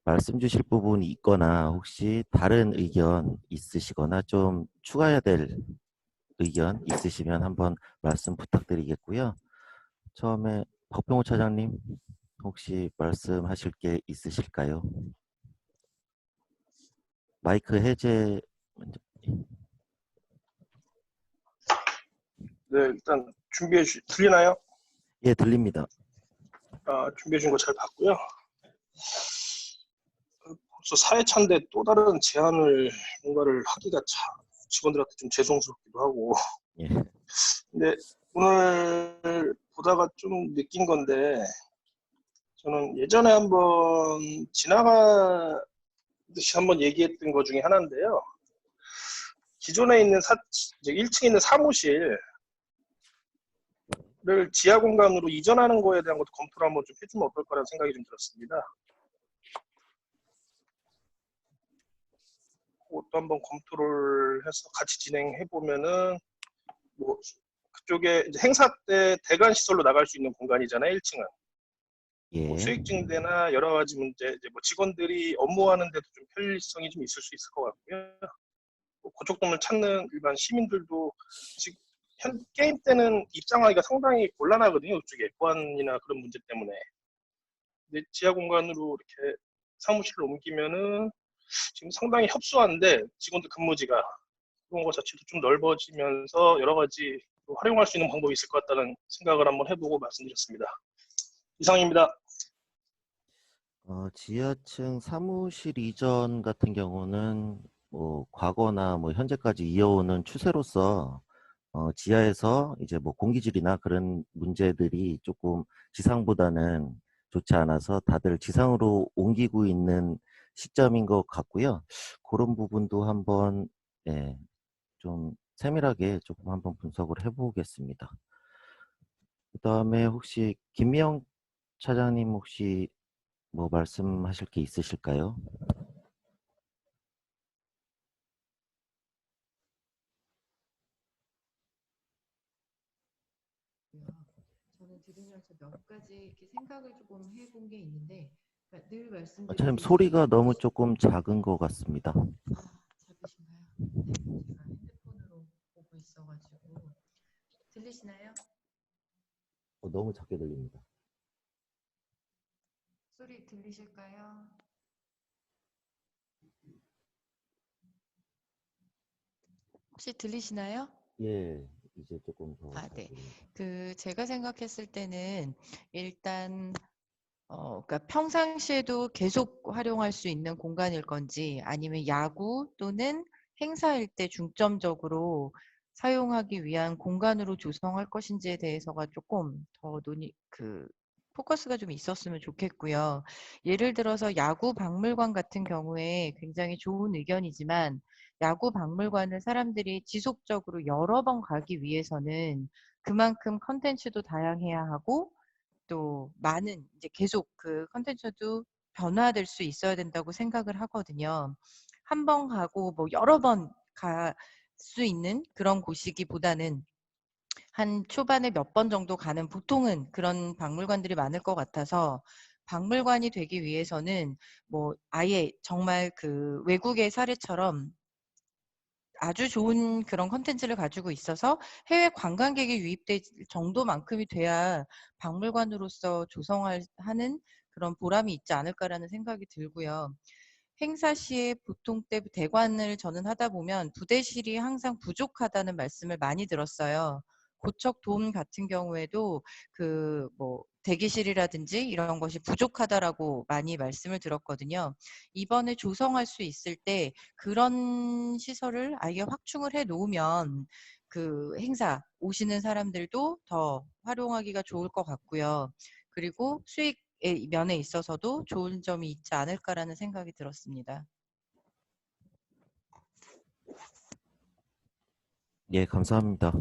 말씀 주실 부분이 있거나 혹시 다른 의견 있으시거나 좀 추가해야 될 의견 있으시면 한번 말씀 부탁드리겠고요. 처음에 박병호 차장님 혹시 말씀하실 게 있으실까요? 마이크 해제 먼저. 네, 일단 들리나요? 예, 들립니다. 준비해 준 거 잘 봤고요. 벌써 사회차인데 또 다른 제안을 뭔가를 하기가 직원들한테 좀 죄송스럽기도 하고. 예. 근데 오늘 보다가 좀 느낀 건데 저는 예전에 한번 지나가듯이 한번 얘기했던 것 중에 하나인데요. 기존에 있는 이제 1층에 있는 사무실을 지하 공간으로 이전하는 거에 대한 것도 검토를 한번 좀 해주면 어떨까라는 생각이 좀 들었습니다. 그것도 한번 검토를 해서 같이 진행해 보면은 그쪽에 이제 행사 때 대관 시설로 나갈 수 있는 공간이잖아요. 1층은. 예. 수익증대나 여러 가지 문제, 이제 직원들이 업무하는 데도 좀 편리성이 좀 있을 수 있을 것 같고요. 고척돔을 찾는 일반 시민들도 지금 게임 때는 입장하기가 상당히 곤란하거든요. 이쪽에 보안이나 그런 문제 때문에. 근데 지하 공간으로 이렇게 사무실로 옮기면은 지금 상당히 협소한데 직원들 근무지가 그런 것 자체도 좀 넓어지면서 여러 가지 활용할 수 있는 방법이 있을 것 같다는 생각을 한번 해보고 말씀드렸습니다. 이상입니다. 지하층 사무실 이전 같은 경우는 과거나 현재까지 이어오는 추세로서 지하에서 이제 공기질이나 그런 문제들이 조금 지상보다는 좋지 않아서 다들 지상으로 옮기고 있는 시점인 것 같고요. 그런 부분도 한번 좀 세밀하게 조금 한번 분석을 해보겠습니다. 그 다음에 혹시 김미영 차장님 혹시 말씀하실 게 있으실까요? 저는 들으면서 몇 가지 이렇게 생각을 조금 해본 게 있는데, 그러니까 늘 말씀드리는 차장님 소리가 너무 조금 작은 것 같습니다. 작으신가요? 네, 제가 핸드폰으로 보고 있어가지고. 너무 작게 들립니다. 소리 들리실까요? 혹시 들리시나요? 예, 이제 조금 더 아, 잘 네. 들립니다. 제가 생각했을 때는 일단 그러니까 평상시에도 계속 활용할 수 있는 공간일 건지 아니면 야구 또는 행사일 때 중점적으로 사용하기 위한 공간으로 조성할 것인지에 대해서가 조금 더 포커스가 좀 있었으면 좋겠고요. 예를 들어서 야구 박물관 같은 경우에 굉장히 좋은 의견이지만 야구 박물관을 사람들이 지속적으로 여러 번 가기 위해서는 그만큼 컨텐츠도 다양해야 하고 또 많은 이제 계속 그 컨텐츠도 변화될 수 있어야 된다고 생각을 하거든요. 한 번 가고 뭐 여러 번 갈 수 있는 그런 곳이기보다는 한 초반에 몇 번 정도 가는 보통은 그런 박물관들이 많을 것 같아서 박물관이 되기 위해서는 뭐 아예 정말 그 외국의 사례처럼 아주 좋은 그런 콘텐츠를 가지고 있어서 해외 관광객이 유입될 정도만큼이 돼야 박물관으로서 하는 그런 보람이 있지 않을까라는 생각이 들고요. 행사 시에 보통 때 대관을 저는 하다 보면 부대실이 항상 부족하다는 말씀을 많이 들었어요. 고척 돔 같은 경우에도 그 뭐 대기실이라든지 이런 것이 부족하다라고 많이 말씀을 들었거든요. 이번에 조성할 수 있을 때 그런 시설을 아예 확충을 해 놓으면 그 행사 오시는 사람들도 더 활용하기가 좋을 것 같고요. 그리고 수익의 면에 있어서도 좋은 점이 있지 않을까라는 생각이 들었습니다. 예, 감사합니다.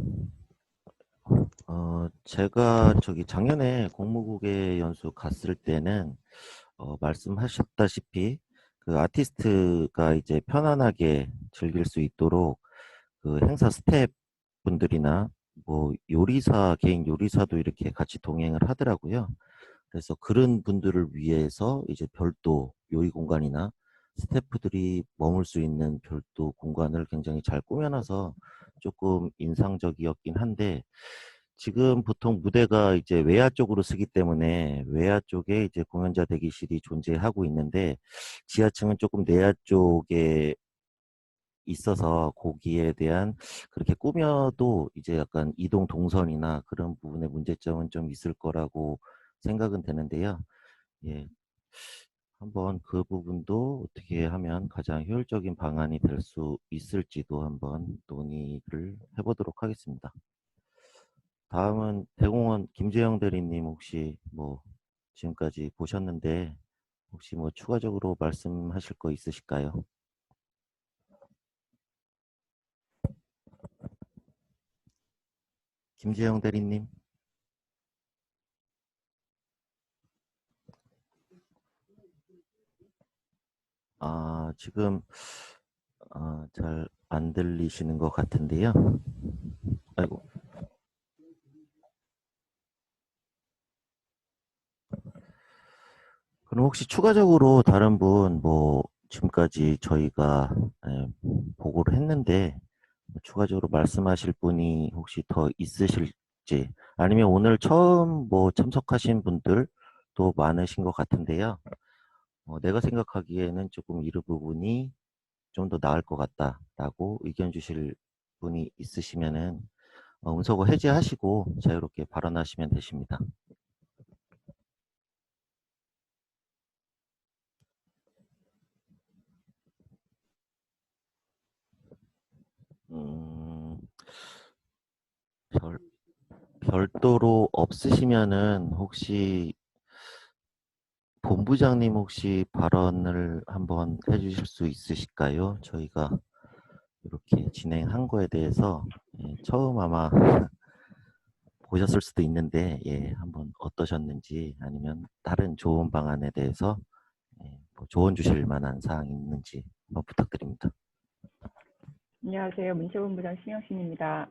제가 작년에 공무국에 연수 갔을 때는 말씀하셨다시피 그 아티스트가 이제 편안하게 즐길 수 있도록 그 행사 스태프 분들이나 뭐 개인 요리사도 이렇게 같이 동행을 하더라고요. 그래서 그런 분들을 위해서 이제 별도 요리 공간이나 스태프들이 머물 수 있는 별도 공간을 굉장히 잘 꾸며놔서 조금 인상적이었긴 한데, 지금 보통 무대가 이제 외야 쪽으로 쓰기 때문에 외야 쪽에 이제 공연자 대기실이 존재하고 있는데, 지하층은 조금 내야 쪽에 있어서 거기에 대한 그렇게 꾸며도 이제 약간 이동 동선이나 그런 부분의 문제점은 좀 있을 거라고 생각은 되는데요. 예, 한번 그 부분도 어떻게 하면 가장 효율적인 방안이 될 수 있을지도 한번 논의를 해보도록 하겠습니다. 다음은 대공원 김재영 대리님, 혹시 뭐 지금까지 보셨는데 혹시 뭐 추가적으로 말씀하실 거 있으실까요? 김재영 대리님. 지금 잘 안 들리시는 것 같은데요. 아이고. 그럼 혹시 추가적으로 다른 분, 뭐 지금까지 저희가 보고를 했는데 추가적으로 말씀하실 분이 혹시 더 있으실지, 아니면 오늘 처음 뭐 참석하신 분들도 많으신 것 같은데요. 내가 생각하기에는 조금 이 부분이 좀 더 나을 것 같다라고 의견 주실 분이 있으시면은 음소거 해제하시고 자유롭게 발언하시면 되십니다. 음, 별도로 없으시면은 혹시 본부장님 혹시 발언을 한번 해주실 수 있으실까요? 저희가 이렇게 진행한 거에 대해서 처음 아마 보셨을 수도 있는데, 한번 어떠셨는지, 아니면 다른 좋은 방안에 대해서 뭐 조언 주실 만한 사항이 있는지 한번 부탁드립니다. 안녕하세요. 문체본부장 신영신입니다.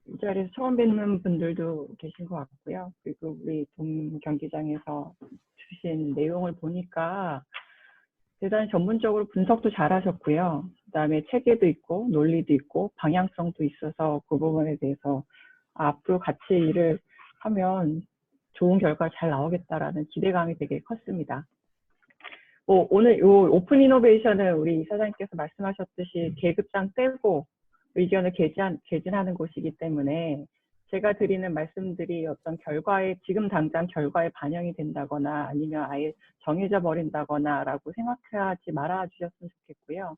이 자리에서 처음 뵙는 분들도 계신 것 같고요. 그리고 우리 돔 경기장에서 주신 내용을 보니까 대단히 전문적으로 분석도 잘하셨고요. 그다음에 체계도 있고 논리도 있고 방향성도 있어서 그 부분에 대해서 앞으로 같이 일을 하면 좋은 결과 잘 나오겠다라는 기대감이 되게 컸습니다. 오늘 요 오픈 이노베이션은 우리 이사장님께서 말씀하셨듯이 계급장 떼고 의견을 개진하는 곳이기 때문에 제가 드리는 말씀들이 어떤 결과에 지금 당장 결과에 반영이 된다거나 아니면 아예 정해져 버린다거나라고 생각하지 말아 주셨으면 좋겠고요.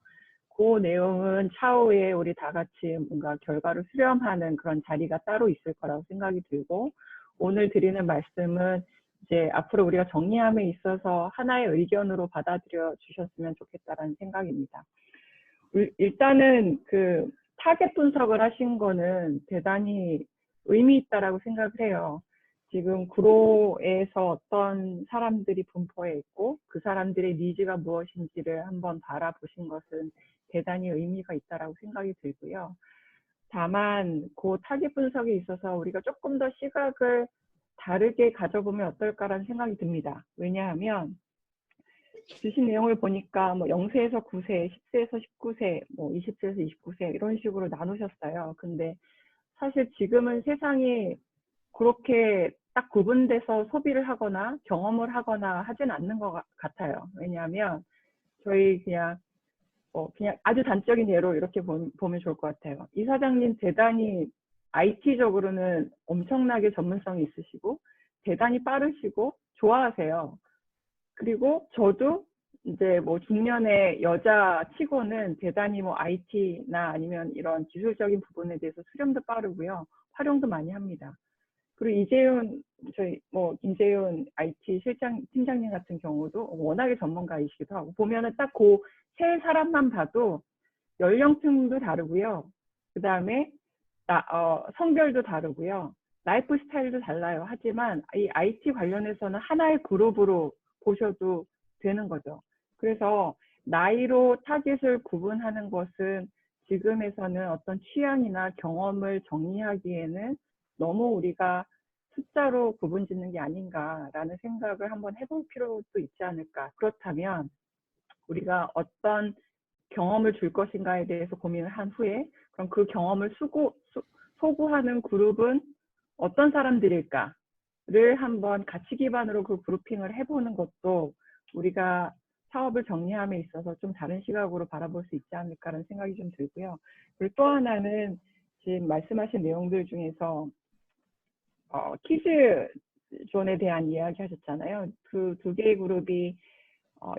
그 내용은 차후에 우리 다 같이 뭔가 결과를 수렴하는 그런 자리가 따로 있을 거라고 생각이 들고, 오늘 드리는 말씀은 이제 앞으로 우리가 정리함에 있어서 하나의 의견으로 받아들여 주셨으면 좋겠다라는 생각입니다. 일단은 그 타겟 분석을 하신 거는 대단히 의미 있다라고 생각을 해요. 지금 구로에서 어떤 사람들이 분포해 있고 그 사람들의 니즈가 무엇인지를 한번 바라보신 것은 대단히 의미가 있다라고 생각이 들고요. 다만 그 타겟 분석에 있어서 우리가 조금 더 시각을 다르게 가져보면 어떨까라는 생각이 듭니다. 왜냐하면 주신 내용을 보니까 뭐 0세에서 9세, 10세에서 19세, 뭐 20세에서 29세 이런 식으로 나누셨어요. 근데 사실 지금은 세상이 그렇게 딱 구분돼서 소비를 하거나 경험을 하거나 하진 않는 것 같아요. 왜냐하면 저희 그냥 아주 단적인 예로 이렇게 보면 좋을 것 같아요. 이 사장님 대단히 IT적으로는 엄청나게 전문성이 있으시고 대단히 빠르시고 좋아하세요. 그리고 저도 이제 뭐 중년의 여자 치고는 대단히 뭐 IT나 아니면 이런 기술적인 부분에 대해서 수렴도 빠르고요. 활용도 많이 합니다. 그리고 김재윤 IT 팀장님 같은 경우도 워낙에 전문가이시기도 하고, 보면은 딱 그 세 사람만 봐도 연령층도 다르고요. 그 다음에 성별도 다르고요. 라이프 스타일도 달라요. 하지만 이 IT 관련해서는 하나의 그룹으로 보셔도 되는 거죠. 그래서 나이로 타겟을 구분하는 것은 지금에서는 어떤 취향이나 경험을 정리하기에는 너무 우리가 숫자로 구분 짓는 게 아닌가라는 생각을 한번 해볼 필요도 있지 않을까. 그렇다면 우리가 어떤 경험을 줄 것인가에 대해서 고민을 한 후에 그럼 그 경험을 소구하는 그룹은 어떤 사람들일까를 한번 가치 기반으로 그 그룹핑을 해보는 것도 우리가 사업을 정리함에 있어서 좀 다른 시각으로 바라볼 수 있지 않을까라는 생각이 좀 들고요. 그리고 또 하나는 지금 말씀하신 내용들 중에서 키즈존에 대한 이야기 하셨잖아요. 그 두 개의 그룹이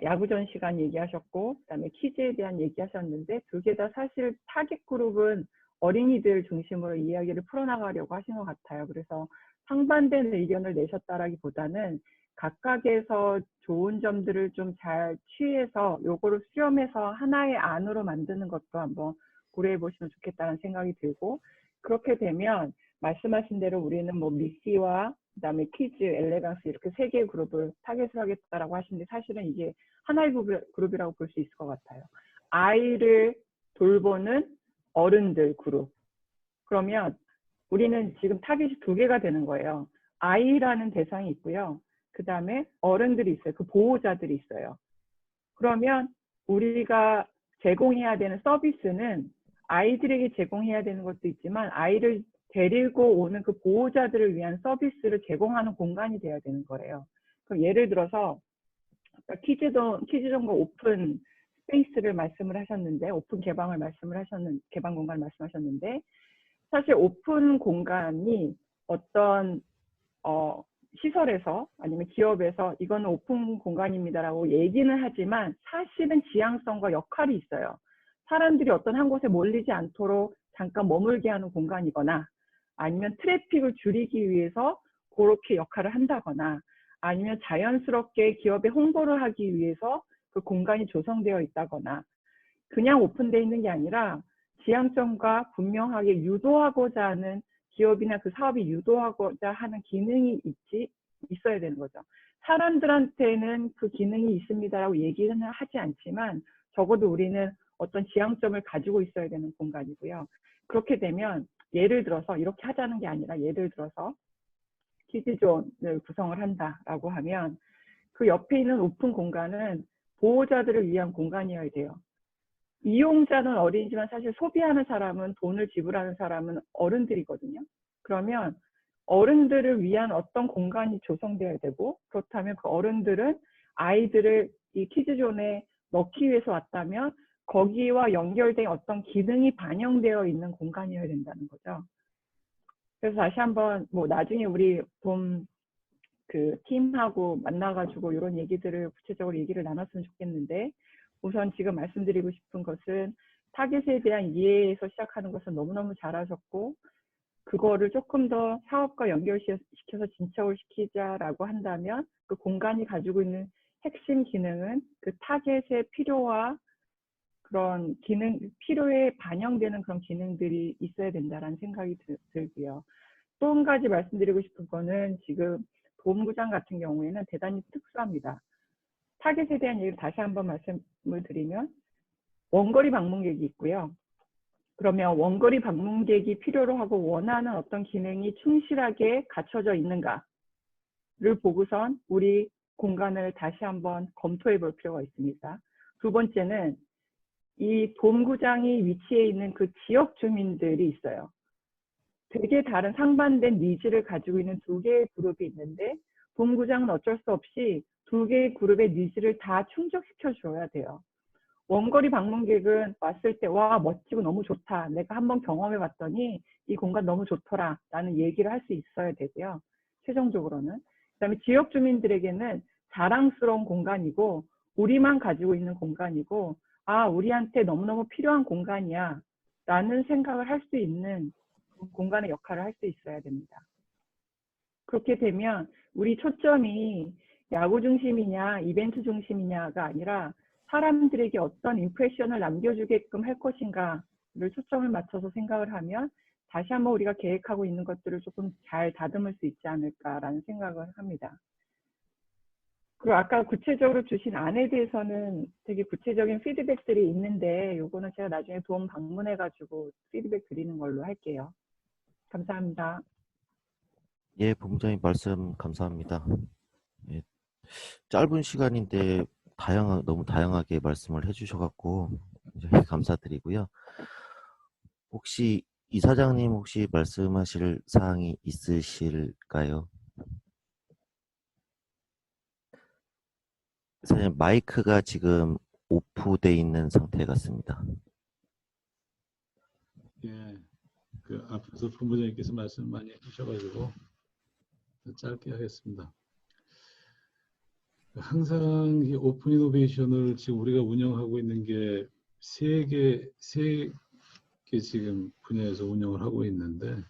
야구전 시간 얘기하셨고 그다음에 키즈에 대한 얘기하셨는데 두 개 다 사실 타겟 그룹은 어린이들 중심으로 이야기를 풀어나가려고 하신 것 같아요. 그래서 상반된 의견을 내셨다라기보다는 각각에서 좋은 점들을 좀 잘 취해서 요거를 수렴해서 하나의 안으로 만드는 것도 한번 고려해 보시면 좋겠다는 생각이 들고, 그렇게 되면 말씀하신 대로 우리는 뭐 미시와 그다음에 키즈, 엘레강스 이렇게 세 개의 그룹을 타겟을 하겠다라고 하시는데 사실은 이게 하나의 그룹이라고 볼 수 있을 것 같아요. 아이를 돌보는 어른들 그룹. 그러면 우리는 지금 타겟이 두 개가 되는 거예요. 아이라는 대상이 있고요. 그 다음에 어른들이 있어요. 그 보호자들이 있어요. 그러면 우리가 제공해야 되는 서비스는 아이들에게 제공해야 되는 것도 있지만 아이를 데리고 오는 그 보호자들을 위한 서비스를 제공하는 공간이 돼야 되는 거예요. 그럼 예를 들어서 키즈존과 오픈 스페이스를 말씀을 하셨는데, 오픈 개방 공간을 말씀하셨는데, 사실 오픈 공간이 어떤 시설에서 아니면 기업에서 이거는 오픈 공간입니다라고 얘기는 하지만 사실은 지향성과 역할이 있어요. 사람들이 어떤 한 곳에 몰리지 않도록 잠깐 머물게 하는 공간이거나 아니면 트래픽을 줄이기 위해서 그렇게 역할을 한다거나 아니면 자연스럽게 기업에 홍보를 하기 위해서 그 공간이 조성되어 있다거나, 그냥 오픈되어 있는 게 아니라 지향점과 분명하게 유도하고자 하는, 기업이나 그 사업이 유도하고자 하는 기능이 있어야 되는 거죠. 사람들한테는 그 기능이 있습니다라고 얘기는 하지 않지만 적어도 우리는 어떤 지향점을 가지고 있어야 되는 공간이고요. 그렇게 되면 예를 들어서 이렇게 하자는 게 아니라 예를 들어서 키즈존을 구성을 한다라고 하면 그 옆에 있는 오픈 공간은 보호자들을 위한 공간이어야 돼요. 이용자는 어린이지만 사실 소비하는 사람은, 돈을 지불하는 사람은 어른들이거든요. 그러면 어른들을 위한 어떤 공간이 조성되어야 되고, 그렇다면 그 어른들은 아이들을 이 키즈존에 넣기 위해서 왔다면 거기와 연결된 어떤 기능이 반영되어 있는 공간이어야 된다는 거죠. 그래서 다시 한번 뭐 나중에 우리 그 팀하고 만나가지고 이런 얘기들을 구체적으로 얘기를 나눴으면 좋겠는데, 우선 지금 말씀드리고 싶은 것은 타겟에 대한 이해에서 시작하는 것은 너무너무 잘하셨고, 그거를 조금 더 사업과 연결시켜서 진척을 시키자라고 한다면 그 공간이 가지고 있는 핵심 기능은 그 타겟의 필요와 그런 필요에 반영되는 그런 기능들이 있어야 된다라는 생각이 들고요. 또 한 가지 말씀드리고 싶은 거는 지금 보험구장 같은 경우에는 대단히 특수합니다. 타겟에 대한 얘기를 다시 한번 말씀을 드리면 원거리 방문객이 있고요. 그러면 원거리 방문객이 필요로 하고 원하는 어떤 기능이 충실하게 갖춰져 있는가를 보고선 우리 공간을 다시 한번 검토해 볼 필요가 있습니다. 두 번째는 이 돔구장이 위치해 있는 그 지역 주민들이 있어요. 되게 다른 상반된 니즈를 가지고 있는 두 개의 그룹이 있는데, 돔구장은 어쩔 수 없이 두 개의 그룹의 니즈를 다 충족시켜 줘야 돼요. 원거리 방문객은 왔을 때 와 멋지고 너무 좋다, 내가 한번 경험해 봤더니 이 공간 너무 좋더라 라는 얘기를 할 수 있어야 되고요. 최종적으로는 그다음에 지역 주민들에게는 자랑스러운 공간이고 우리만 가지고 있는 공간이고, 아 우리한테 너무너무 필요한 공간이야 라는 생각을 할 수 있는 공간의 역할을 할 수 있어야 됩니다. 그렇게 되면 우리 초점이 야구 중심이냐 이벤트 중심이냐가 아니라 사람들에게 어떤 임프레션을 남겨주게끔 할 것인가를 초점을 맞춰서 생각을 하면 다시 한번 우리가 계획하고 있는 것들을 조금 잘 다듬을 수 있지 않을까라는 생각을 합니다. 그리고 아까 구체적으로 주신 안에 대해서는 되게 구체적인 피드백들이 있는데, 요거는 제가 나중에 도움 방문해가지고 피드백 드리는 걸로 할게요. 감사합니다. 예, 본부장님 말씀 감사합니다. 예, 짧은 시간인데 너무 다양하게 말씀을 해주셔갖고 감사드리고요. 혹시 이사장님 혹시 말씀하실 사항이 있으실까요? 사장님 마이크가 지금 오프돼 있는 상태 같습니다. 예, 그 앞에서 본부장님께서 말씀 많이 해주셔가지고 짧게 하겠습니다. 항상 이 오픈 이노베이션을 지금 우리가 운영하고 있는 게 세 개 지금 분야에서 운영을 하고 있는데,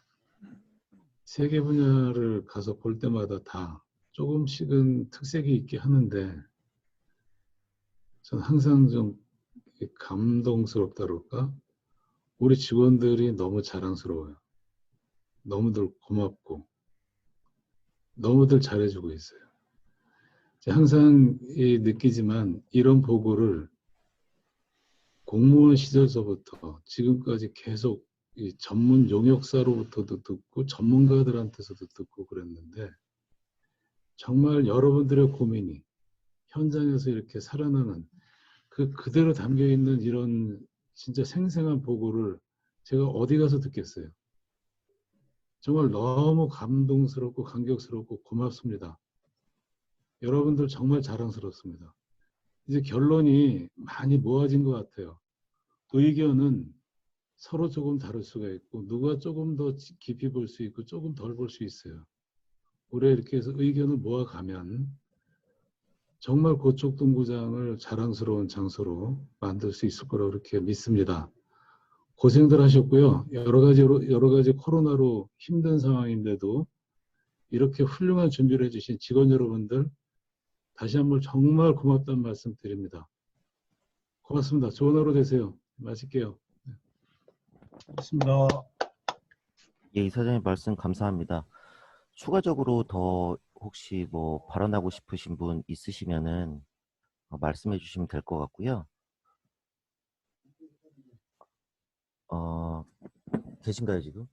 세 개 분야를 가서 볼 때마다 다 조금씩은 특색이 있게 하는데, 저는 항상 좀 감동스럽다 그럴까? 우리 직원들이 너무 자랑스러워요. 너무들 고맙고 너무들 잘해주고 있어요. 항상 느끼지만 이런 보고를 공무원 시절서부터 지금까지 계속 이 전문 용역사로부터도 듣고 전문가들한테서도 듣고 그랬는데, 정말 여러분들의 고민이 현장에서 이렇게 살아나는 그대로 담겨있는 이런 진짜 생생한 보고를 제가 어디 가서 듣겠어요. 정말 너무 감동스럽고 감격스럽고 고맙습니다. 여러분들 정말 자랑스럽습니다. 이제 결론이 많이 모아진 것 같아요. 의견은 서로 조금 다를 수가 있고, 누가 조금 더 깊이 볼 수 있고 조금 덜 볼 수 있어요. 우리가 이렇게 해서 의견을 모아가면 정말 고척동구장을 자랑스러운 장소로 만들 수 있을 거라고 그렇게 믿습니다. 고생들 하셨고요. 여러 가지 코로나로 힘든 상황인데도 이렇게 훌륭한 준비를 해주신 직원 여러분들 다시 한번 정말 고맙다는 말씀 드립니다. 고맙습니다. 좋은 하루 되세요. 마실게요. 고맙습니다. 예, 이사장님 말씀 감사합니다. 추가적으로 더 혹시 뭐 발언하고 싶으신 분 있으시면은 말씀해 주시면 될 것 같고요. 계신가요 지금?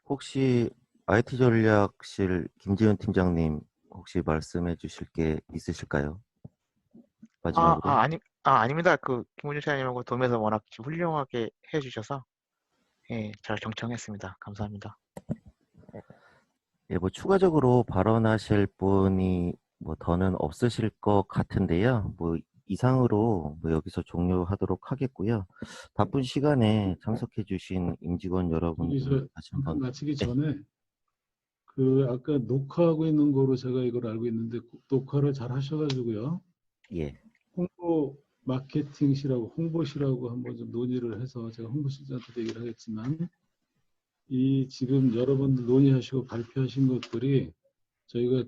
혹시 IT 전략실 김지은 팀장님 혹시 말씀해 주실 게 있으실까요? 마지막으로. 아닙니다. 김훈준 차장님하고 도움에서 워낙 훌륭하게 해주셔서 예, 잘 경청했습니다. 감사합니다. 예, 뭐 추가적으로 발언하실 분이 뭐 더는 없으실 것 같은데요. 뭐 이상으로 뭐 여기서 종료하도록 하겠고요. 바쁜 시간에 참석해주신 임직원 여러분들 여기서 다시 잠깐 한번 마치기 네. 전에 아까 녹화하고 있는 거로 제가 이걸 알고 있는데 녹화를 잘 하셔가지고요. 예, 홍보 마케팅실하고 홍보실하고 한번 좀 논의를 해서 제가 홍보실장한테도 얘기를 하겠지만 이 지금 여러분들 논의하시고 발표하신 것들이 저희가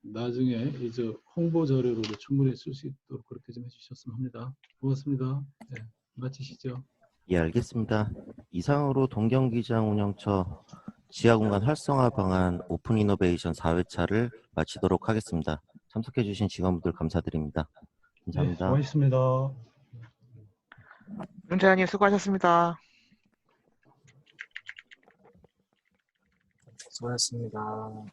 나중에 이제 홍보 자료로도 충분히 쓸 수 있도록 그렇게 좀 해주셨으면 합니다. 고맙습니다. 네, 마치시죠. 예, 알겠습니다. 이상으로 동경기장 운영처 지하공간 활성화 방안 오픈 이노베이션 4회차를 마치도록 하겠습니다. 참석해주신 직원분들 감사드립니다. 감사합니다. 수고하셨습니다. 윤 차장님 수고하셨습니다. 수고하셨습니다.